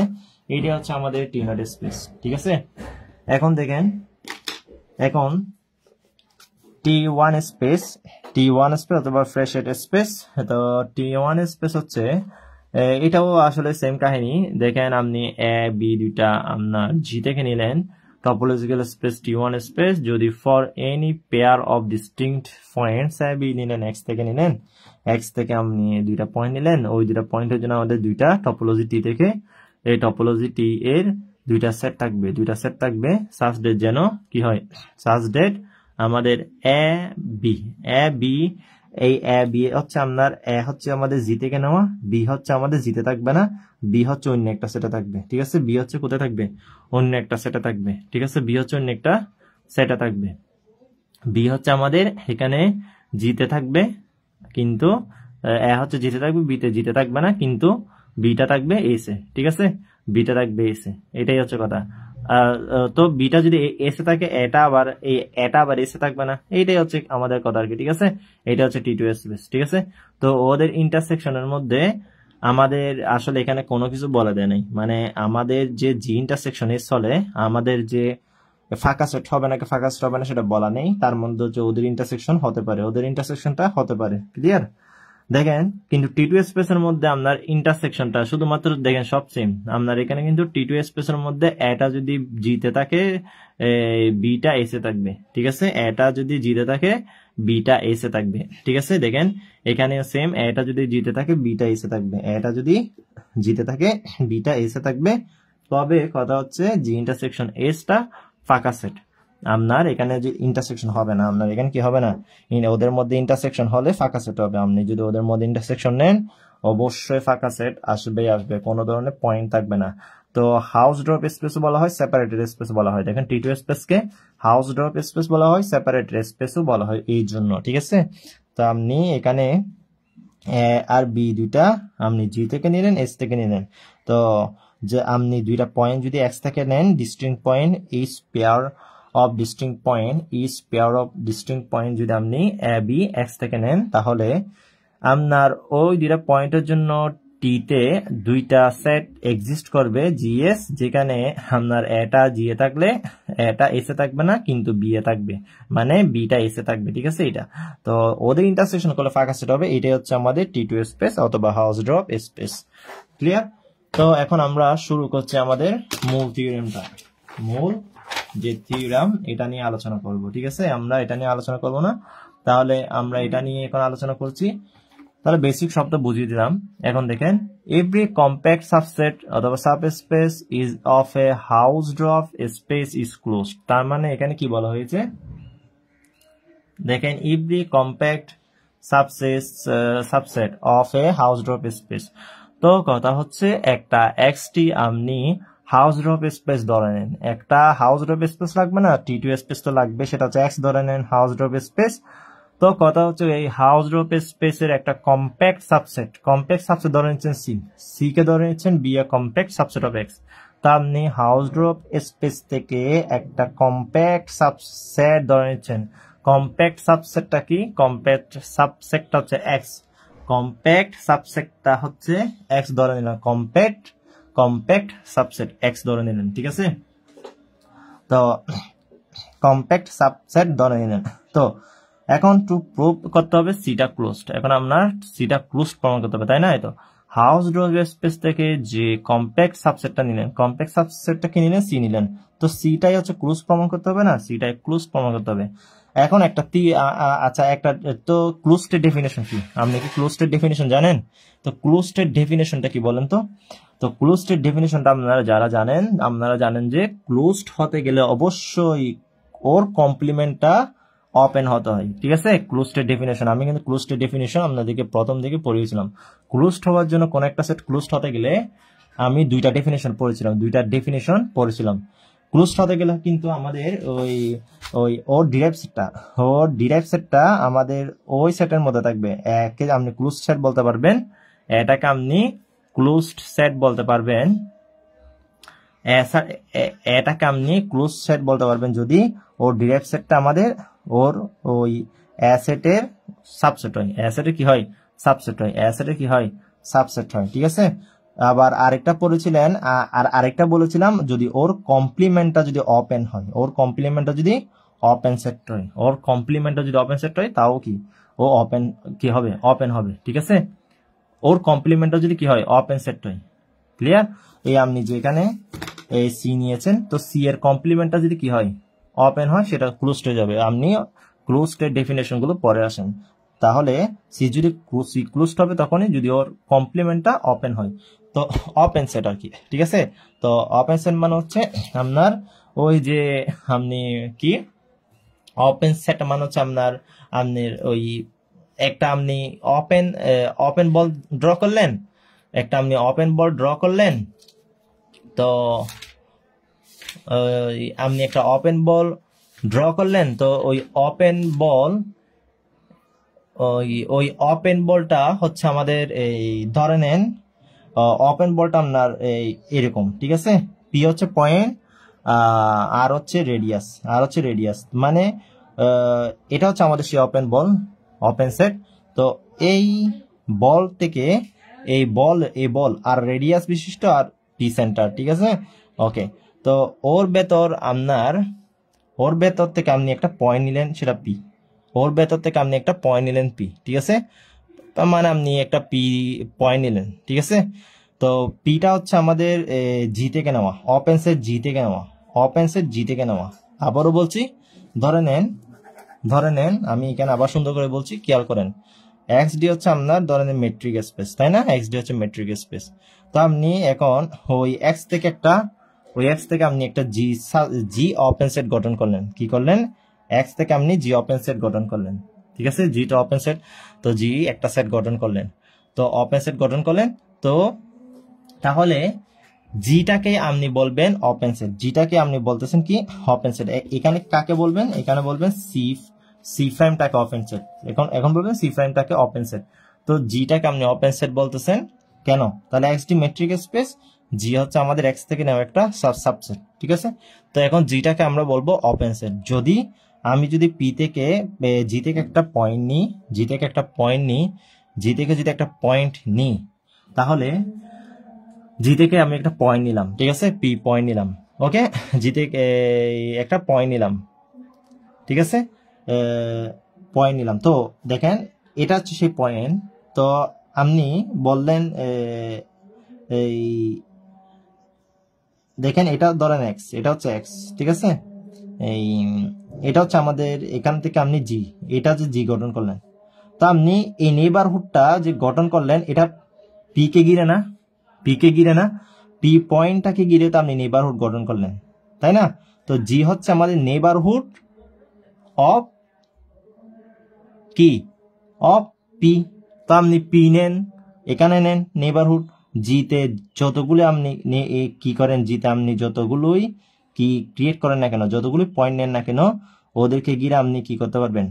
এইটা হচ্ছে আমাদের টি নট স্পেস, ঠিক আছে? এখন দেখেন, এখন T1 স্পেস অথবা ফ্রেশ স্পেস। তো T1 স্পেস হচ্ছে এটাও আসলে সেম কাহিনী। দেখেন আপনি এ বি দুইটা আপনার জি থেকে নিলেন, টপোলজিক্যাল স্পেস T1 স্পেস। যদি for any pair of distinct points a b নিলেন, এক্স থেকে নিলেন, এক্স থেকে আপনি দুইটা পয়েন্ট নিলেন, ওই দুইটা পয়েন্টের জন্য আমাদের দুইটা টপোলজি টি থেকে এই টপোলজি টি এর দুইটা সেট থাকবে সাচ ডেট যেন কি হয়, সাচ ডেট আমাদের এ বি এই এ বি হচ্ছে আপনার এ হচ্ছে আমাদের জি থেকে নেওয়া, বি হচ্ছে আমাদের জিতে থাকবে না, বি হচ্ছে অন্য একটা সেটে থাকবে, ঠিক আছে? বি হচ্ছে কোথায় থাকবে? অন্য একটা সেটে থাকবে, ঠিক আছে? বি হচ্ছে অন্য একটা সেটে থাকবে। বি হচ্ছে আমাদের এখানে জিতে থাকবে, কিন্তু এ হচ্ছে জিতে থাকবে, বিতে জিতে থাকবে না, কিন্তু বিটা থাকবে এসে, ঠিক আছে? বিটা থাকবে এসে, এটাই হচ্ছে কথা। তো বিটা যদি এসে থাকে এটা আবার এসে থাকবে না, এইটাই হচ্ছে আমাদের কথা আর কি, ঠিক আছে? এটা হচ্ছে টি টু স্পেস, ঠিক আছে? তো ওদের ইন্টারসেকশনের মধ্যে আমাদের আসলে এখানে কোনো কিছু বলে দেয় নাই, মানে আমাদের যে জি ইন্টারসেকশন এস চলে, আমাদের যে ফাঁকা সেট হবে নাকি ফাঁকা সেট হবে না সেটা বলা নেই। তার মধ্যে যে ওদের ইন্টারসেকশন হতে পারে, ওদের ইন্টারসেকশনটা হতে পারে, ক্লিয়ার? দেখেন কিন্তু টি টু স্পেসের মধ্যে আপনার ইন্টারসেকশনটা শুধুমাত্র দেখেন সব সেম। আপনার এখানে কিন্তু টি টু স্পেসের মধ্যে এটা যদি জিতে থাকে বিটা এসে থাকবে, ঠিক আছে? এটা যদি জিতে থাকে বিটা এসে থাকবে, ঠিক আছে? দেখেন এখানে সেম, এটা যদি জিতে থাকে বিটা এসে থাকবে, এটা যদি জিতে থাকে বিটা এসে থাকবে। তবে কথা হচ্ছে জি ইন্টারসেকশন এসটা ফাঁকা সেট, আপনার এখানে যে ইন্টারসেকশন হবে না, আপনার এখানে কি হবে না, ওদের মধ্যে ইন্টারসেকশন হলে ফাঁকা সেট হবে। আপনি যদি ওদের মধ্যে ইন্টারসেকশন নেন অবশ্যই ফাঁকা সেট আসবে, কোনো ধরনের পয়েন্ট থাকবে না। তো হাউস ড্রপ স্পেস বলা হয়, সেপারেটেড স্পেস বলা হয়। দেখেন টি টু স্পেসকে হাউস ড্রপ স্পেস বলা হয়, সেপারেটেড স্পেসও বলা হয় এই জন্য, ঠিক আছে? তো আপনি এখানে এ আর বি দুইটা আপনি জি থেকে নিলেন, এস থেকে নিলেন। তো যে আপনি দুইটা পয়েন্ট যদি এক্স থেকে নেন, distinct point is pair of distinct point যদি আপনি এ বি এক্স থেকে নেন, তাহলে আপনার ওই দুইটা পয়েন্টের জন্য টিতে দুইটা সেট এক্সিস্ট করবে জিএস, যেখানে আপনার এটা জি এ থাকলে এটা এসে থাকবে না, কিন্তু বি এ থাকবে, মানে বিটা এসে থাকবে, ঠিক আছে? এটা তো ওদের ইন্টারসেকশন করলে ফাঁকা সেট হবে। এটাই হচ্ছে আমাদের টি টু স্পেস অথবা হাউস ড্রপ স্পেস, ক্লিয়ার? তো এখন আমরা শুরু করছি আমাদের মূল থিওরেমটা। মূল যে থিওরেম এটা নিয়ে আলোচনা করব, ঠিক আছে? আমরা এটা নিয়ে আলোচনা করব না, তাহলে আমরা এটা নিয়ে এখন আলোচনা করছি। তাহলে বেসিক শব্দ বুঝিয়ে দিলাম। এখন দেখেন, এভরি কম্প্যাক্ট সাবসেট অথবা subspace is of a house drop space is closed. তার মানে এখানে কি বলা হয়েছে দেখেন, every compact subset of a house drop space. তো কথা হচ্ছে একটা এক্সটি আপনি হাউস ড্রপ স্পেস ধরে নেন, একটা হাউস ড্রপ স্পেস লাগবে না, টি টু স্পেস তো লাগবে, সেটা হচ্ছে এক্স ধরে নেন হাউস ড্রপ স্পেস। তো কথা হচ্ছে এই হাউস ড্রপ স্পেসের একটা কম্প্যাক্ট সাবসেট ধরে নিচ্ছেন সি কে ধরে নিচ্ছেন be a compact subset of x. তা আপনি হাউস ড্রপ স্পেস থেকে একটা কম্প্যাক্ট সাবসেট ধরে নিচ্ছেন। কম্প্যাক্ট সাবসেটটা কি? কম্প্যাক্ট সাবসেটটা হচ্ছে এক্স, কম্প্যাক্ট সাবসেটটা হচ্ছে এক্স ধরে নিলাম, কম্প্যাক্ট সাবসেট এক্স ধরে নিলেন, ঠিক আছে? তো কম্প্যাক্ট সাবসেট ধরে নিলেন। তো এখন টু প্রুভ করতে হবে সিটা ক্লোজড। এখন আপনার সিটা ক্লোজড প্রমাণ করতে হবে, তাই না? তো হাউস ডোর স্পেস থেকে যে কম্প্যাক্ট সাবসেটটা নিলেন, কম্প্যাক্ট সাবসেটটা কি নিলেন? সি নিলেন। তো সিটাই হচ্ছে ক্লোজ প্রমাণ করতে হবে না? সিটাই ক্লোজ প্রমাণ করতে হবে। এখন একটা আচ্ছা, একটা তো ক্লোজড ডেফিনেশন কি? আপনি কি ক্লোজড ডেফিনেশন জানেন? তো ক্লোজড ডেফিনেশনটা কি বলেন তো? তো ক্লোজড ডেফিনেশনটা আপনারা জানেন যে ক্লোজড হতে গেলে অবশ্যই ওর কমপ্লিমেন্টটা ওপেন হতে হয়, ঠিক আছে? ক্লোজড ডেফিনেশন আমি কিন্তু ক্লোজড ডেফিনেশন আপনাদেরকে প্রথম দিকে পড়িয়েছিলাম। ক্লোজড হওয়ার জন্য কোন একটা সেট ক্লোজড হতে গেলে আমি দুইটা ডেফিনেশন পড়েছিলাম। ক্লোজড হতে গেলে কিন্তু আমাদের ওই ওর ডিরাইভ সেটটা আমাদের ওই সেটের মধ্যে থাকবে। একে আপনি ক্লোজড সেট বলতে পারবেন, এটাকে আপনি ক্লোজড সেট বলতে পারবেন, এটাকে আপনি ক্লোজ সেট বলতে পারবেন যদি ওর ডিরাইভ সেটটা আমাদের ওর ওই অ্যাসেটের সাবসেট হয়। অ্যাসেটের কি হয়? সাবসেট হয়। অ্যাসেটের কি হয়? সাবসেট হয়, ঠিক আছে? আবার আরেকটা পড়েছিলেন, আর আরেকটা বলেছিলাম যদি ওর কমপ্লিমেন্টটা যদি ওপেন হয়, ওর কমপ্লিমেন্টটা যদি ওপেন সেট হয়, ওর কমপ্লিমেন্টটা যদি ওপেন সেট হয় তাও কি ও ওপেন কি হবে? ওপেন হবে, ঠিক আছে? ওর কমপ্লিমেন্টটা যদি কি হয়? ওপেন সেট হয়। ক্লিয়ার? এই আপনি যেখানে এই সি নিয়েছেন, তো সি এর কমপ্লিমেন্টটা যদি কি হয়? ওপেন হয়, সেটা ক্লোজড হয়ে যাবে। আপনি ক্লোজড এর ডেফিনেশন গুলো পরে আসেন। তাহলে সি যদি ক্লোজড হবে তখনই যদি ওর কমপ্লিমেন্টটা ওপেন হয়। তো ওপেন সেট আর কি, ঠিক আছে? তো ওপেন সেট মানে হচ্ছে আপনার ওই যে আপনি কি ওপেন সেট মানে হচ্ছে আপনার ওই একটা আপনি ওপেন বল ড্র করলেন, তো আপনি একটা ওপেন বল ড্র করলেন, তো ওই ওপেন বলটা হচ্ছে আমাদের এই ধরে নেন ওপেন বলটা আপনার এরকম, ঠিক আছে? পি হচ্ছে পয়েন্ট, আর হচ্ছে রেডিয়াস, মানে এটা হচ্ছে আমাদের সেই ওপেন বল, ওপেন সেট। তো এই বল থেকে এই বল আর রেডিয়াস বিশিষ্ট আর পি সেন্টার, ঠিক আছে? ওকে, তো ওর ভেতর থেকে আপনি একটা পয়েন্ট নিলেন, সেটা পি। ওর ভেতর থেকে আপনি একটা পয়েন্ট নিলেন পি, ঠিক আছে? তার মানে আপনি একটা পি পয়েন্ট নিলেন, ঠিক আছে? তো পিটা হচ্ছে আমাদের জি থেকে নেওয়া, ওপেন সেট জি থেকে নেওয়া। আবারও বলছি, ধরে নেন আমি এখানে আবার সুন্দর করে বলছি, খেয়াল করেন। এক্স ডি হচ্ছে আপনার ধরে নেন মেট্রিক স্পেস, তাই না? এক্স ডি হচ্ছে মেট্রিক স্পেস। তো আপনি এখন ওই এক্স থেকে আপনি একটা জি ওপেন সেট গঠন করলেন। কি করলেন? এক্স থেকে আপনি জি ওপেন সেট গঠন করলেন, ঠিক আছে? জিটা ওপেন সেট, তো জি একটা সেট গঠন করলেন, তো ওপেন সেট গঠন করলেন। তো তাহলে জিটাকে আপনি বলবেন ওপেন সেট, জিটাকে আপনি বলতেছেন কি? Open set. এখানে কাকে বলবেন? এখানে বলবেন সি প্রাইমটাকে ওপেন সেট। এখন বলবেন সি প্রাইমটাকে ওপেন সেট। তো জিটাকে আপনি ওপেন সেট বলতেছেন কেন? তাহলে এক্স ডি মেট্রিক স্পেস, জি হচ্ছে আমাদের এক্স থেকে নেওয়া একটা সাবসেট, ঠিক আছে? তো এখন জিটাকে আমরা বলবো ওপেন সেট যদি আমি যদি পি থেকে জি থেকে একটা পয়েন্ট নিই, তাহলে জি থেকে আমি একটা পয়েন্ট নিলাম, ঠিক আছে? পি পয়েন্ট নিলাম, ওকে? জি থেকে একটা পয়েন্ট নিলাম, ঠিক আছে? পয়েন্ট নিলাম। তো দেখেন এটা হচ্ছে সেই পয়েন্ট। তো আপনি বললেন এই দেখেন এটা ধরেন এক্স, এটা হচ্ছে এক্স, ঠিক আছে? এটা হচ্ছে আমাদের এখান থেকে আপনি জি, এটা হচ্ছে জি গঠন করলেন। তো আপনি এই নেইবারহুডটা যে গঠন করলেন, এটা পি কে ঘিরে না, পি পয়েন্টটাকে ঘিরে তো আপনি নেইবারহুড গঠন করলেন, তাই না? তো জি হচ্ছে আমাদের নেইবারহুড অফ কি? Of P. তো আপনি পি নেন, এখানে নেন নেইবারহুড। জিতে যতগুলো আপনি কি করেন, জিতে আপনি যতগুলোই কি ক্রিয়েট করেন না কেন, যতগুলো পয়েন্ট নেন না কেন, ওদেরকে ঘিরে আপনি কি করতে পারবেন?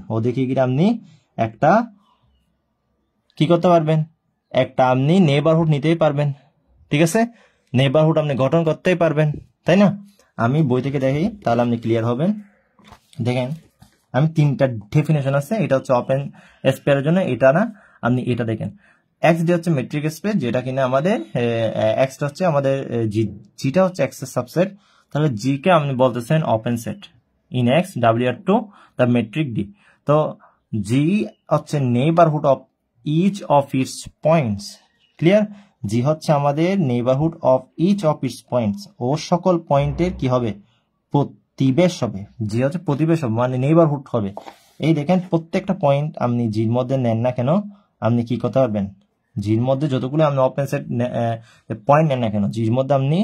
একটা কি করতে পারবেন? একটা আপনি নেইবারহুড নিতেই পারবেন, ঠিক আছে? নেইবারহুড আপনি গঠন করতেই পারবেন, তাই না? আমি বই থেকে দেখি, তাহলে আপনি ক্লিয়ার হবেন। দেখেন আমি তিনটা ডেফিনেশন আছে, এটা হচ্ছে ওপেন স্পেয়ারের জন্য, এটা না, আপনি এটা দেখেন। এক্স ডি হচ্ছে মেট্রিক স্পেস, যেটা কিনা আমাদের এক্সটা হচ্ছে আমাদের জিটা হচ্ছে এক্স এর সাবসেট। তাহলে জি কে আপনি বলতেছেন open set in X WR2 the metric D. তো জি হচ্ছে neighbourhood of each of its points. Clear? G হচ্ছে আমাদের neighbourhood of each of its points, ও সকল পয়েন্টের কি হবে? প্রতিবেশ হবে। জি হচ্ছে প্রতিবেশ হবে, মানে নেইবারহুড হবে। এই দেখেন প্রত্যেকটা পয়েন্ট আপনি জির মধ্যে নেন না কেন, আপনি কি করতে পারবেন? জির মধ্যে যতগুলো আপনি ওপেন সেট পয়েন্ট নেন না কেন, জির মধ্যে আপনি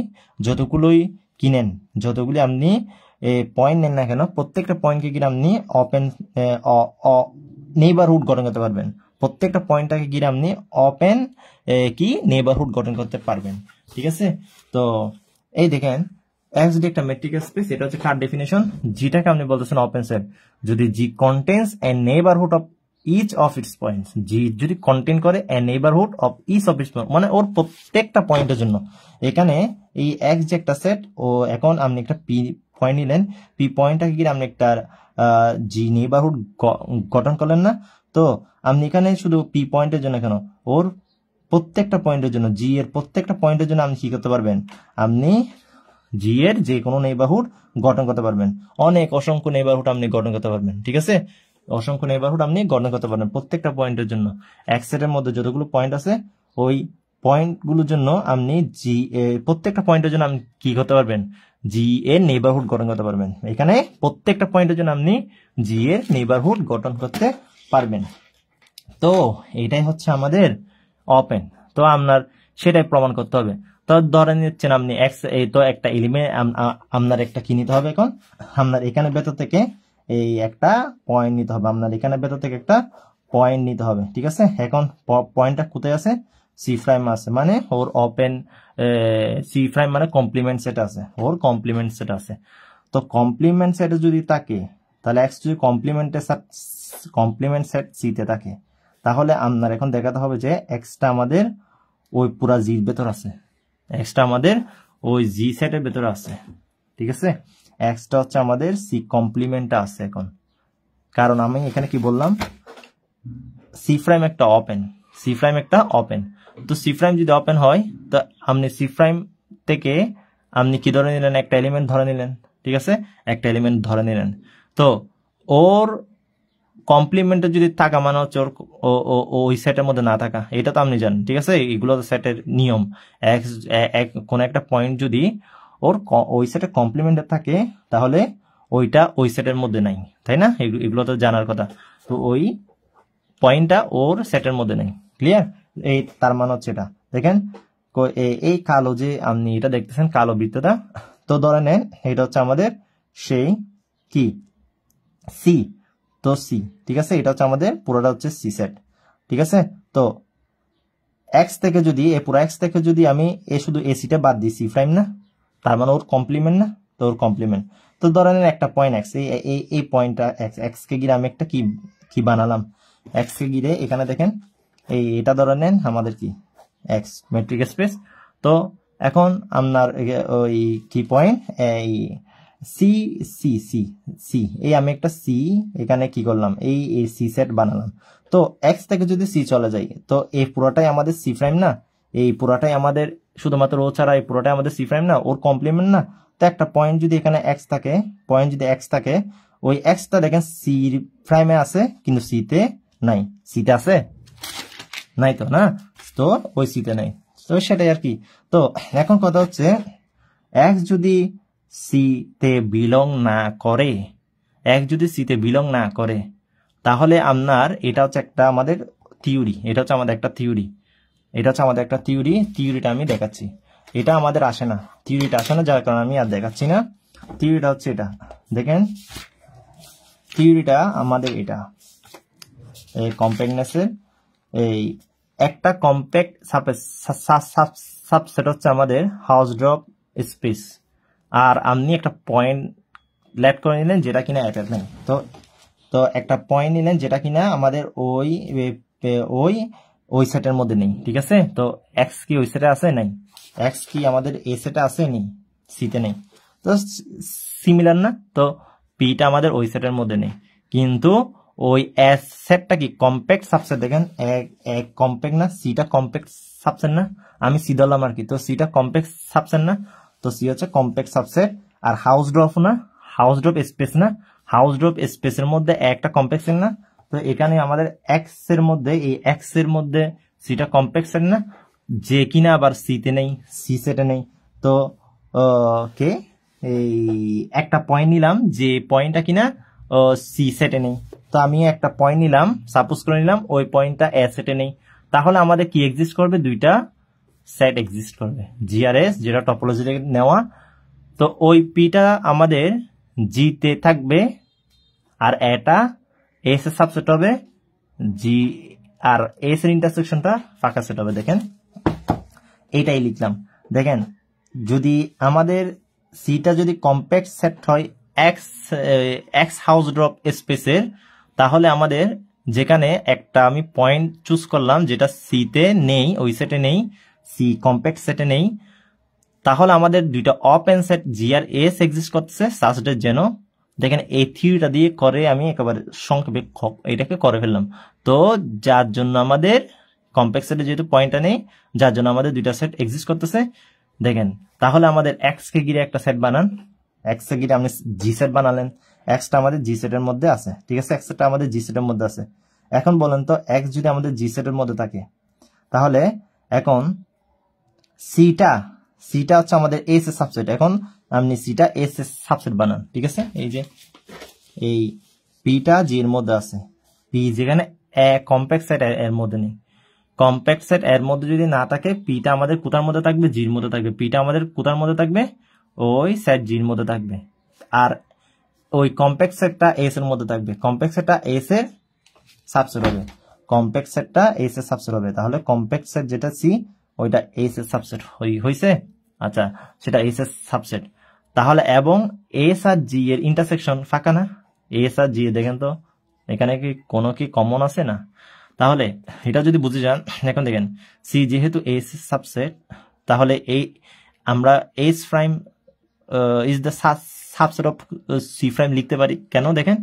যতগুলোই কিনেন, যতগুলি আপনি পয়েন্ট নেন না কেন, প্রত্যেকটা পয়েন্টকে কিনে আপনি ওপেন নেইবারহুড গঠন করতে পারবেন। প্রত্যেকটা পয়েন্টটাকে ঘিরে আপনি ওপেন কি নেইবারহুড গঠন করতে পারবেন। ঠিক আছে? তো এই দেখেন এক্স ডি একটা মেট্রিক স্পেস, এটা হচ্ছে কার ডেফিনেশন। জিটাকে আপনি বলতেছেন ওপেন সেট যদি G contains a neighbourhood of each of its points. G যদি কন্টেন করে a neighbourhood of each of its point, মানে ওর প্রত্যেকটা পয়েন্টের জন্য। এখানে এই এক্স যে একটা সেট, ও এখন আপনি একটা পি পয়েন্ট নিলেন, পি পয়েন্টটাকে ঘিরে আপনি একটা জি নেইবারহুড গঠন করলেন না। তো আপনি এখানে শুধু পি পয়েন্টের জন্য কেন, ওর প্রত্যেকটা পয়েন্টের জন্য, জি এর প্রত্যেকটা পয়েন্টের জন্য আপনি কি করতে পারবেন? আপনি জি এর যে কোনো নেইবারহুড গঠন করতে পারবেন। অনেক অসংখ্য নেইবারহুড আপনি গঠন করতে পারবেন। ঠিক আছে? অসংখ্য নেইবারহুড আপনি গঠন করতে পারবেন প্রত্যেকটা পয়েন্টের জন্য। এক সেটের মধ্যে যতগুলো পয়েন্ট আছে, ওই পয়েন্টগুলোর জন্য আপনি জি প্রত্যেকটা পয়েন্টের জন্য আপনি কি করতে পারবেন? জি এর নেইবারহুড গঠন করতে পারবেন। এখানে প্রত্যেকটা পয়েন্টের জন্য আপনি জি এর নেইবারহুড গঠন করতে পারবেন। তো এটাই হচ্ছে আমাদের ওপেন। তো আপনার সেটাই প্রমাণ করতে হবে। তো ধরে নিচ্ছেন আপনি এক্স, এই তো একটা এলিমেন্ট আপনার একটা কি নিতে হবে, এখন আপনার এখানে ভেতর থেকে এই একটা পয়েন্ট নিতে হবে, আপনার এখানে ভেতর থেকে একটা পয়েন্ট নিতে হবে। ঠিক আছে? এখন পয়েন্টটা কোথায় আছে? সি প্রাইম আছে, মানে ওর ওপেন সি প্রাইম মানে কমপ্লিমেন্ট সেট আছে, ওর কমপ্লিমেন্ট সেট আছে। তো কমপ্লিমেন্ট সেটে যদি থাকে, তাহলে এক্স যদি কমপ্লিমেন্ট সেট সিতে থাকে, তাহলে আপনার এখন দেখাতে হবে যে এক্সটা আমাদের ওই পুরা জির ভেতর আছে, এক্সটা আমাদের ওই জি সেটের ভেতর আছে। ঠিক আছে? এক্সটা হচ্ছে আমাদের সি কমপ্লিমেন্টটা আছে এখন, কারণ আমি এখানে কি বললাম? সি প্রাইম একটা ওপেন, সি প্রাইম একটা ওপেন। তো সি প্রাইম যদি ওপেন হয়, তো আপনি সি প্রাইম থেকে আপনি কি ধরে নিলেন? একটা এলিমেন্ট ধরে নিলেন। ঠিক আছে? একটা এলিমেন্ট ধরে নিলেন। তো ওর কমপ্লিমেন্টে যদি থাকা মানে হচ্ছে ওই সেটের মধ্যে না থাকা, এটা তো আপনি জানেন। ঠিক আছে? এগুলো সেটের নিয়ম। কোন একটা পয়েন্ট যদি ওর ওই সেটের কমপ্লিমেন্টে থাকে, তাহলে ওইটা ওই সেটের মধ্যে নাই, তাই না? এগুলো তো জানার কথা। তো ওই পয়েন্টটা ওর সেটের মধ্যে নেই। ক্লিয়ার? এই তার মানে হচ্ছে এটা দেখেন, এই কালো যে আপনি এটা দেখতেছেন, কালো বৃত্তটা, তো ধরে নেন এটা হচ্ছে আমাদের সেই কি সি। তো সি, ঠিক আছে? এটা হচ্ছে আমাদের পুরোটা হচ্ছে সি সেট। ঠিক আছে? তো এক্স থেকে যদি পুরো এক্স থেকে যদি আমি শুধু এসিটা বাদ দিই, সি প্রাইম না, তার মানে ওর কমপ্লিমেন্ট না? তো ওর কমপ্লিমেন্ট। তো ধরেন একটা পয়েন্ট এক্স, এই পয়েন্টটা এক্স কে ঘিরে আমি একটা কি বানালাম, এক্স কে ঘিরে এখানে দেখেন এটা ধরে নেন আমাদের কি এক্স মেট্রিক স্পেস। তো এখন আপনার ওই কি পয়েন্ট এই সি সি সি সি, এই আমি একটা সি এখানে কি করলাম, এই সি সেট বানালাম। তো এক্স থেকে যদি সি চলে যাই, তো এই পুরোটাই আমাদের সি প্রাইম না? এই পুরোটাই আমাদের শুধুমাত্র ও ছাড়া এই পুরোটাই আমাদের সি প্রাইম না? ওর কমপ্লিমেন্ট না? তো একটা পয়েন্ট যদি এখানে এক্স থাকে, পয়েন্ট যদি এক্স থাকে, ওই এক্সটা দেখেন সি প্রাইমে আছে কিন্তু সিতে নাই। সিতে আছে? নাই তো, না? তো ওই সিতে নাই। তো সেটাই আর কি। তো এখন কথা হচ্ছে, এক্স যদি সিতে বিলং না করে, এক্স যদি সিতে বিলং না করে, তাহলে আপনার এটা হচ্ছে একটা আমাদের থিওরি, এটা হচ্ছে আমাদের একটা থিওরি, এটা হচ্ছে আমাদের একটা থিওরি। থিওরিটা আমি দেখাচ্ছি। এটা আমাদের আসে না, থিওরিটা আসে না, যার কারণে আমি আর দেখাচ্ছি না। থিওরিটা হচ্ছে এটা, দেখেন থিওরিটা আমাদের এটা, এই কম্প্যাক্টনেসের এই একটা কম্প্যাক্ট সাবসেট হচ্ছে আমাদের হাউসড্রপ স্পেস। আর আপনি একটা পয়েন্ট লেফট করে নিলেন যেটা কিনা অ্যাটাচ নেই। তো একটা পয়েন্ট নিলেন যেটা কিনা আমাদের ওই ওই ওই সেটের মধ্যে নেই। ঠিক আছে? তো এক্স কি ওই সেটে আছে? নাই। এক্স কি আমাদের এ সেটে আছে? নেই, সিতে নেই। তো সিমিলার না? তো পিটা আমাদের ওই সেটের মধ্যে নেই, কিন্তু ওই এস সেটটা কি কম্প্যাক্ট সাবসেট। দেখেন কম্প্যাক্ট না? সিটা কম্প্যাক্ট সাবসেট না? আমি সি ধরলাম আর কি। তো সিটা কম্প্যাক্ট সাবসেট না? তো সি হচ্ছে কম্প্যাক্ট সাবসেট, আর হাউস ড্রপ না, হাউস ড্রপ স্পেস না, হাউস ড্রপ স্পেসের মধ্যে একটা কমপ্লেক্স সেট না, তো এখানে আমাদের এক্স এর মধ্যে এই এক্স এর মধ্যে সিটা কমপ্লেক্স সেট না, যে কিনা আবার সিতে নেই, সি সেটে নেই। তো কে এই একটা পয়েন্ট নিলাম যে পয়েন্টটা কিনা সি সেটে নেই, তো আমি একটা পয়েন্ট নিলাম, সাপোজ করে নিলাম ওই পয়েন্টটা এ সেটে নেই, তাহলে আমাদের কি এক্সিস্ট করবে, দুইটা সেট এক্সিস্ট করবে, জি আর এস যেটা টপোলজি থেকে নেওয়া। তো ওই পিটা আমাদের জিতে থাকবে আর এটা এস এর সাবসেট হবে, জি আর এস এর ইন্টারসেকশনটা ফাঁকা সেট হবে। দেখেন এইটাই লিখলাম। দেখেন যদি আমাদের সিটা যদি কম্প্যাক্ট সেট হয় এক্স এক্স হাউস ড্রপ স্পেসের, তাহলে আমাদের যেখানে একটা আমি পয়েন্ট চুজ করলাম যেটা সিতে নেই, ওই সেটে নেই, সি কম্প্যাক্ট সেটে নেই, তাহলে আমাদের দুইটা ওপেন সেট জি আর এস এক্সিস্ট করতেছে সাসডের যেন। দেখেন এই থিওরিটা দিয়ে করে আমি একেবারে সংক্ষেপে এটাকে করে ফেললাম। তো যার জন্য আমাদের কম্প্যাক্ট সেটে যেহেতু পয়েন্টটা নেই, যার জন্য আমাদের দুইটা সেট এক্সিস্ট করতেছে। দেখেন তাহলে আমাদের এক্স কে গিরে একটা সেট বানান, এক্স কে গিরে আপনি জি সেট বানালেন, এক্সটা আমাদের জি সেটের মধ্যে আছে, ঠিক আছে, এক্সটা আমাদের জি সেটের মধ্যে আছে। এখন বলেন তো এক্স যদি আমাদের জি সেটের মধ্যে থাকে, তাহলে এখন সিটা সিটা হচ্ছে আমাদের এস এর সাবসেট। এখন আপনি সিটা এস এর সাবসেট বানান, ঠিক আছে, এই যে এই পিটা জি এর মধ্যে আছে, পি যেখানে কম্প্যাক্ট সেট এর মধ্যে নেই, কম্প্যাক্ট সেট এর মধ্যে যদি না থাকে পিটা আমাদের কোথার মধ্যে থাকবে, জির মধ্যে থাকবে, পিটা আমাদের কোথার মধ্যে থাকবে, ওই সেট জির মধ্যে থাকবে, আর ওই কম্প্যাক্ট সেটটা এস এর মধ্যে থাকবে, কম্প্যাক্ট সেটটা এস এর সাবসেট হবে, কম্প্যাক্ট সেটটা এস এর সাবসেট হবে, তাহলে কম্প্যাক্ট সেট যেটা সি ওইটা এস এর সাবসেট হইছে। আচ্ছা সেটা এস এর সাবসেট, তাহলে এবং এস আর জি এর ইন্টারসেকশন ফাঁকা না, এস আর জি দেখেন তো এখানে কি কোনো কি কমন আছে না, তাহলে এটা যদি বুঝে যান। এখন দেখেন সি যেহেতু এস এর সাবসেট, তাহলে এই আমরা S prime is the subset of C prime লিখতে পারি, কেন দেখেন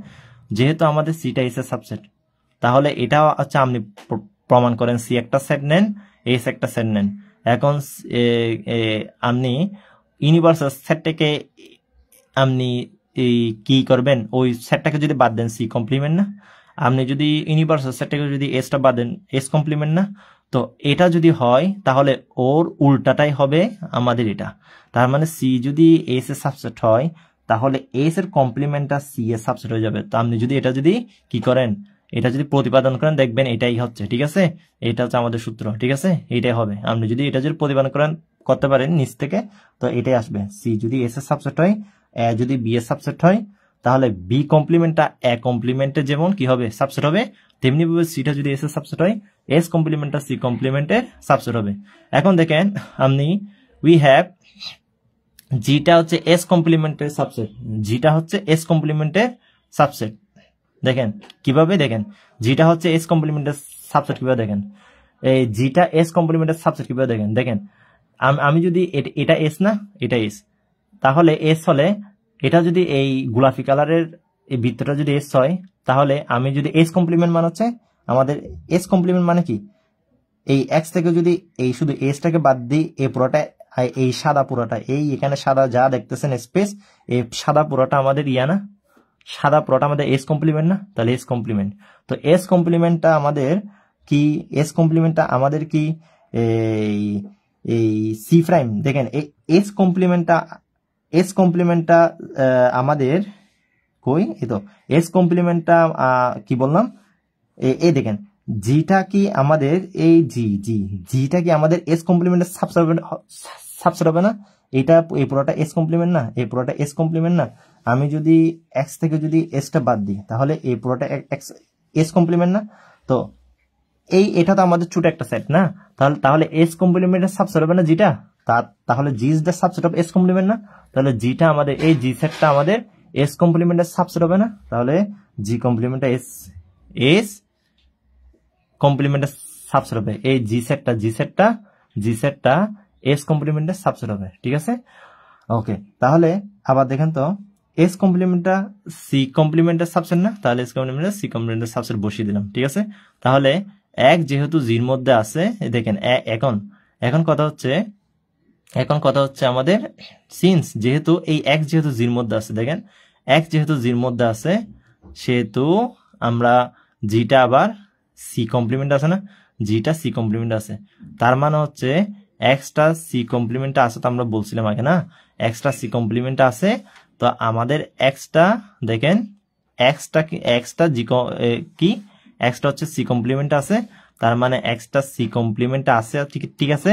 যেহেতু আমাদের সিটা এস এর সাবসেট, তাহলে এটা হচ্ছে আপনি প্রমাণ করেন সি একটা সেট নেন, এস একটা সেট নেন। এখন আপনি ইউনিভার্সাল সেটটাকে আপনি কি করবেন, ওই সেটটাকে যদি বাদ দেন সি কমপ্লিমেন্ট না, আপনি যদি ইউনিভার্সাল সেটটাকে যদি এসটা বাদ দেন এস কমপ্লিমেন্ট না, তো এটা যদি হয় তাহলে ওর উল্টাটাই হবে আমাদের এটা। তার মানে সি যদি এস এর সাবসেট হয় তাহলে এস এর কমপ্লিমেন্টটা সি এর সাবসেট হয়ে যাবে। তো আপনি যদি এটা যদি কি করেন, এটা যদি প্রতিপাদন করেন দেখবেন এটাই হচ্ছে, ঠিক আছে, এটা হচ্ছে আমাদের সূত্র, ঠিক আছে, এইটাই হবে। আপনি যদি এটা যদি প্রতিপাদন করেন করতে পারেন নিচ থেকে, তো এটাই আসবে, সি যদি এস এর সাবসেট হয়, এ যদি বি এর সাবসেট হয়, তাহলে বি কমপ্লিমেন্টটা এ কমপ্লিমেন্টে যেমন কি হবে সাবসেট হবে, তেমনি ভাবে সিটা যদি এস এর সাবসেট হয় এস কমপ্লিমেন্টটা সি কমপ্লিমেন্টের সাবসেট হবে। এখন দেখেন আপনি উই হ্যাভ জিটা হচ্ছে এস কমপ্লিমেন্টের সাবসেট, জিটা হচ্ছে এস কমপ্লিমেন্টের সাবসেট। দেখেন কিভাবে, দেখেন জিটা হচ্ছে এস কমপ্লিমেন্টের সাবসেট কিভাবে, দেখেন এই জিটা এস কমপ্লিমেন্টের সাবসেট কিভাবে, দেখেন দেখেন আমি যদি এটা এস না, এটা এস, তাহলে এস হলে এটা যদি এই গোলাপি কালারের এই বৃত্তটা যদি এস হয়, তাহলে আমি যদি এস কমপ্লিমেন্ট মানে হচ্ছে আমাদের এস কমপ্লিমেন্ট মানে কি, এই এক্স থেকে যদি এই শুধু এসটাকে বাদ দিই, এই পুরোটা এই সাদা পুরোটা, এই এখানে সাদা যা দেখতেছেন স্পেস, এই সাদা পুরোটা আমাদের ইয়া না, সাদা পুরোটা আমাদের এস কমপ্লিমেন্ট না, তাহলে এস কমপ্লিমেন্ট। তো এস কমপ্লিমেন্টটা আমাদের কি, এস কমপ্লিমেন্টটা আমাদের কি এই সি প্রাইম। দেখেন এই এস কমপ্লিমেন্টটা আমাদের কই, এই তো এস কমপ্লিমেন্টটা কি বললাম, এই দেখেন জিটা কি আমাদের এই জিটা কি আমাদের এস কমপ্লিমেন্টের সাবসেট হবে না, এটা এই পুরোটা এস কমপ্লিমেন্ট না, এই পুরোটা এস কমপ্লিমেন্ট না, আমি যদি এক্স থেকে যদি এসটা বাদ দিই তাহলে এই পুরোটা এস কমপ্লিমেন্ট না। তো এটা তো আমাদের ছোট একটা সেট না, তাহলে এস কমপ্লিমেন্টের সাবসেট হবে না জিটা, তাহলে G is the subset of S complement না, তাহলে জিটা আমাদের এই জি সেটটা আমাদের এস কমপ্লিমেন্টের সাবসেট হবে না, তাহলে জি কমপ্লিমেন্টটা এস কমপ্লিমেন্টের সাবসেট হবে, এই জি সেটটা এস কমপ্লিমেন্টের সাবসেট হবে, ঠিক আছে, ওকে। তাহলে আবার দেখেন তো এস কমপ্লিমেন্টটা সি কমপ্লিমেন্টের সাবসেট না, তাহলে এস কমপ্লিমেন্টের সি কমপ্লিমেন্টের সাবসেট বসিয়ে দিলাম, ঠিক আছে। তাহলে এক যেহেতু জির মধ্যে আছে, দেখেন এখন কথা হচ্ছে এখন কথা হচ্ছে আমাদের সিন্স যেহেতু এই x যেহেতু জির মধ্যে আছে, দেখেন x যেহেতু জির মধ্যে আছে সেহেতু আমরা জিটা আবার সি কমপ্লিমেন্ট আছে না, জিটা সি কমপ্লিমেন্ট আছে, তার মানে হচ্ছে এক্সটা সি কমপ্লিমেন্ট আছে, তো আমরা বলছিলাম আগে না এক্সটা সি কমপ্লিমেন্ট আছে, তো আমাদের এক্সটা দেখেন এক্সটা জি কি এক্সটা হচ্ছে সি কমপ্লিমেন্ট আছে, তার মানে এক্সটা সি কমপ্লিমেন্ট আছে, ঠিক আছে,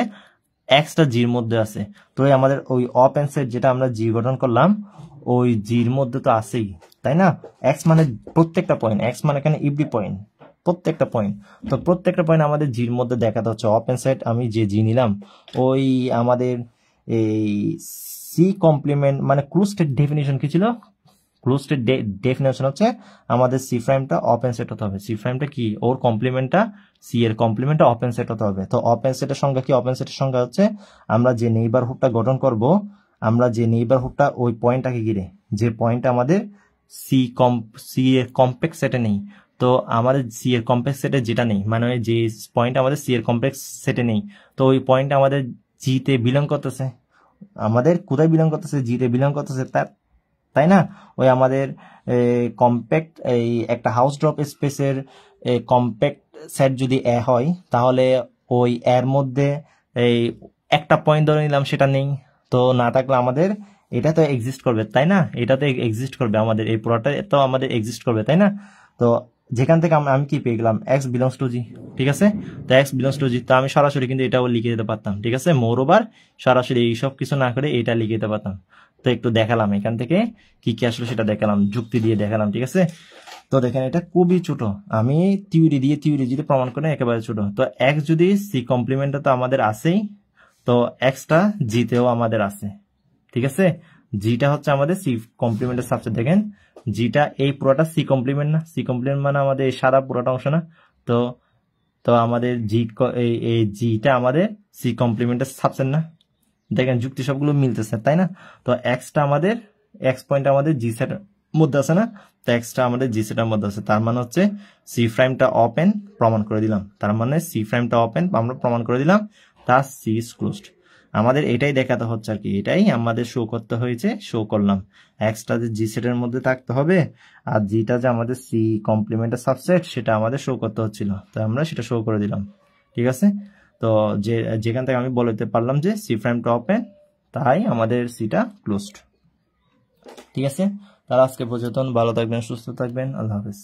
এক্সটা জির মধ্যে আছে, তো আমাদের ওই অপ এন্ড সেট যেটা আমরা জি গঠন করলাম ওই জির মধ্যে তো আছেই, তাই না? এক্স মানে প্রত্যেকটা পয়েন্ট, এক্স মানে এখানে ইভরি পয়েন্ট, প্রত্যেকটা পয়েন্ট, তো প্রত্যেকটা পয়েন্ট আমাদের জির মধ্যে দেখাতে হচ্ছে। অপ এন্ড সেট আমি যে জি নিলাম ওই আমাদের এই সি কমপ্লিমেন্ট মানে ক্লোজ স্টেট ডেফিনিশন কি ছিল? ক্লোজ স্টেট ডেফিনিশন হচ্ছে আমাদের সি প্রাইমটা ওপেন সেট হতে হবে। সি প্রাইমটা কি? ওর কমপ্লিমেন্টটা সি এর কমপ্লিমেন্টটা ওপেন সেট হতে হবে। তো ওপেন সেটের সংজ্ঞা কি? ওপেন সেটের সংজ্ঞা হচ্ছে আমরা যে নেইবারহুডটা গঠন করব, আমরা যে নেইবারহুডটা ওই পয়েন্টটাকে ঘিরে, যে পয়েন্টটা আমাদের সি এর কমপ্লেক্স সেটে নেই, তো আমাদের সি এর কমপ্লেক্স সেটে যেটা নেই, মানে যে পয়েন্ট আমাদের সি এর কমপ্লেক্স সেটে নেই, তো ওই পয়েন্ট আমাদের জিতে বিলং করতেছে, আমাদের কোথায় বিলং করতেছে? জিতে বিলং করতেছে, তাই না? ওই আমাদের কম্প্যাক্ট এই একটা হাউস ড্রপ স্পেসের কম্প্যাক্ট সেট যদি এ হয় তাহলে ওই এর মধ্যে এই একটা পয়েন্ট ধরে নিলাম সেটা নেই, তো না থাকলে আমাদের এটা তো এক্সিস্ট করবে, তাই না? এটা তো এক্সিস্ট করবে, আমাদের এই পুরোটা তো আমাদের এক্সিস্ট করবে, তাই না? তো যেখান থেকে আমি কি পেয়ে গেলাম? এক্স বিলংস টু জি, ঠিক আছে? তো এক্স বিলংস টু জি, তো আমি সরাসরি কিন্তু এটাও লিখে দিতে পারতাম, ঠিক আছে? মোর ওভার সরাসরি এইসব কিছু না করে এটা লিখে দিতে পারতাম। তো একটু দেখালাম এখান থেকে কি কি আসলে সেটা দেখালাম, যুক্তি দিয়ে দেখালাম, ঠিক আছে? তো দেখেন এটা খুবই ছোট, আমি থিওরি যদি প্রমাণ করে একেবারে ছোট। তো এক্স যদি সি কমপ্লিমেন্টটা তো আমাদের আছেই, তো এক্সটা জিতেও আমাদের আছে, ঠিক আছে? জিটা হচ্ছে আমাদের সি কমপ্লিমেন্টের সাবসেট, দেখেন জিটা এই পুরোটা সি কমপ্লিমেন্ট না? সি কমপ্লিমেন্ট মানে আমাদের এই সারা পুরোটা অংশ না? তো তো আমাদের এই জিটা আমাদের সি কমপ্লিমেন্টের সাবসেট না? দেখেন যুক্তি সবগুলো মিলতেছে, তাই না? তো এক্সটা আমাদের এক্স পয়েন্ট আমাদের জি সেটের মধ্যে আছে না? তো এক্সটা আমাদের জি সেটের মধ্যে আছে, তার মানে হচ্ছে সি প্রাইমটা ওপেন প্রমাণ করে দিলাম, তার মানে সি প্রাইমটা ওপেন আমরা প্রমাণ করে দিলাম, তার সি ইজ ক্লোজড। আমাদের এটাই দেখাতে হচ্ছে আর কি, এটাই আমাদের শো করতে হয়েছে, শো করলাম। এক্সটা যে জি সেটের মধ্যে থাকতে হবে আর জিটা যে আমাদের সি কমপ্লিমেন্টের সাবসেট সেটা আমাদের শো করতে হচ্ছিল, তো আমরা সেটা শো করে দিলাম, ঠিক আছে? তো যেখান থেকে আমি বলতে পারলাম যে সি প্রাইমটা ওপেন, তাই আমাদের সিটা ক্লোজড, ঠিক আছে? তাহলে আজকে পর্যন্ত ভালো থাকবেন, সুস্থ থাকবেন, আল্লাহ হাফেজ।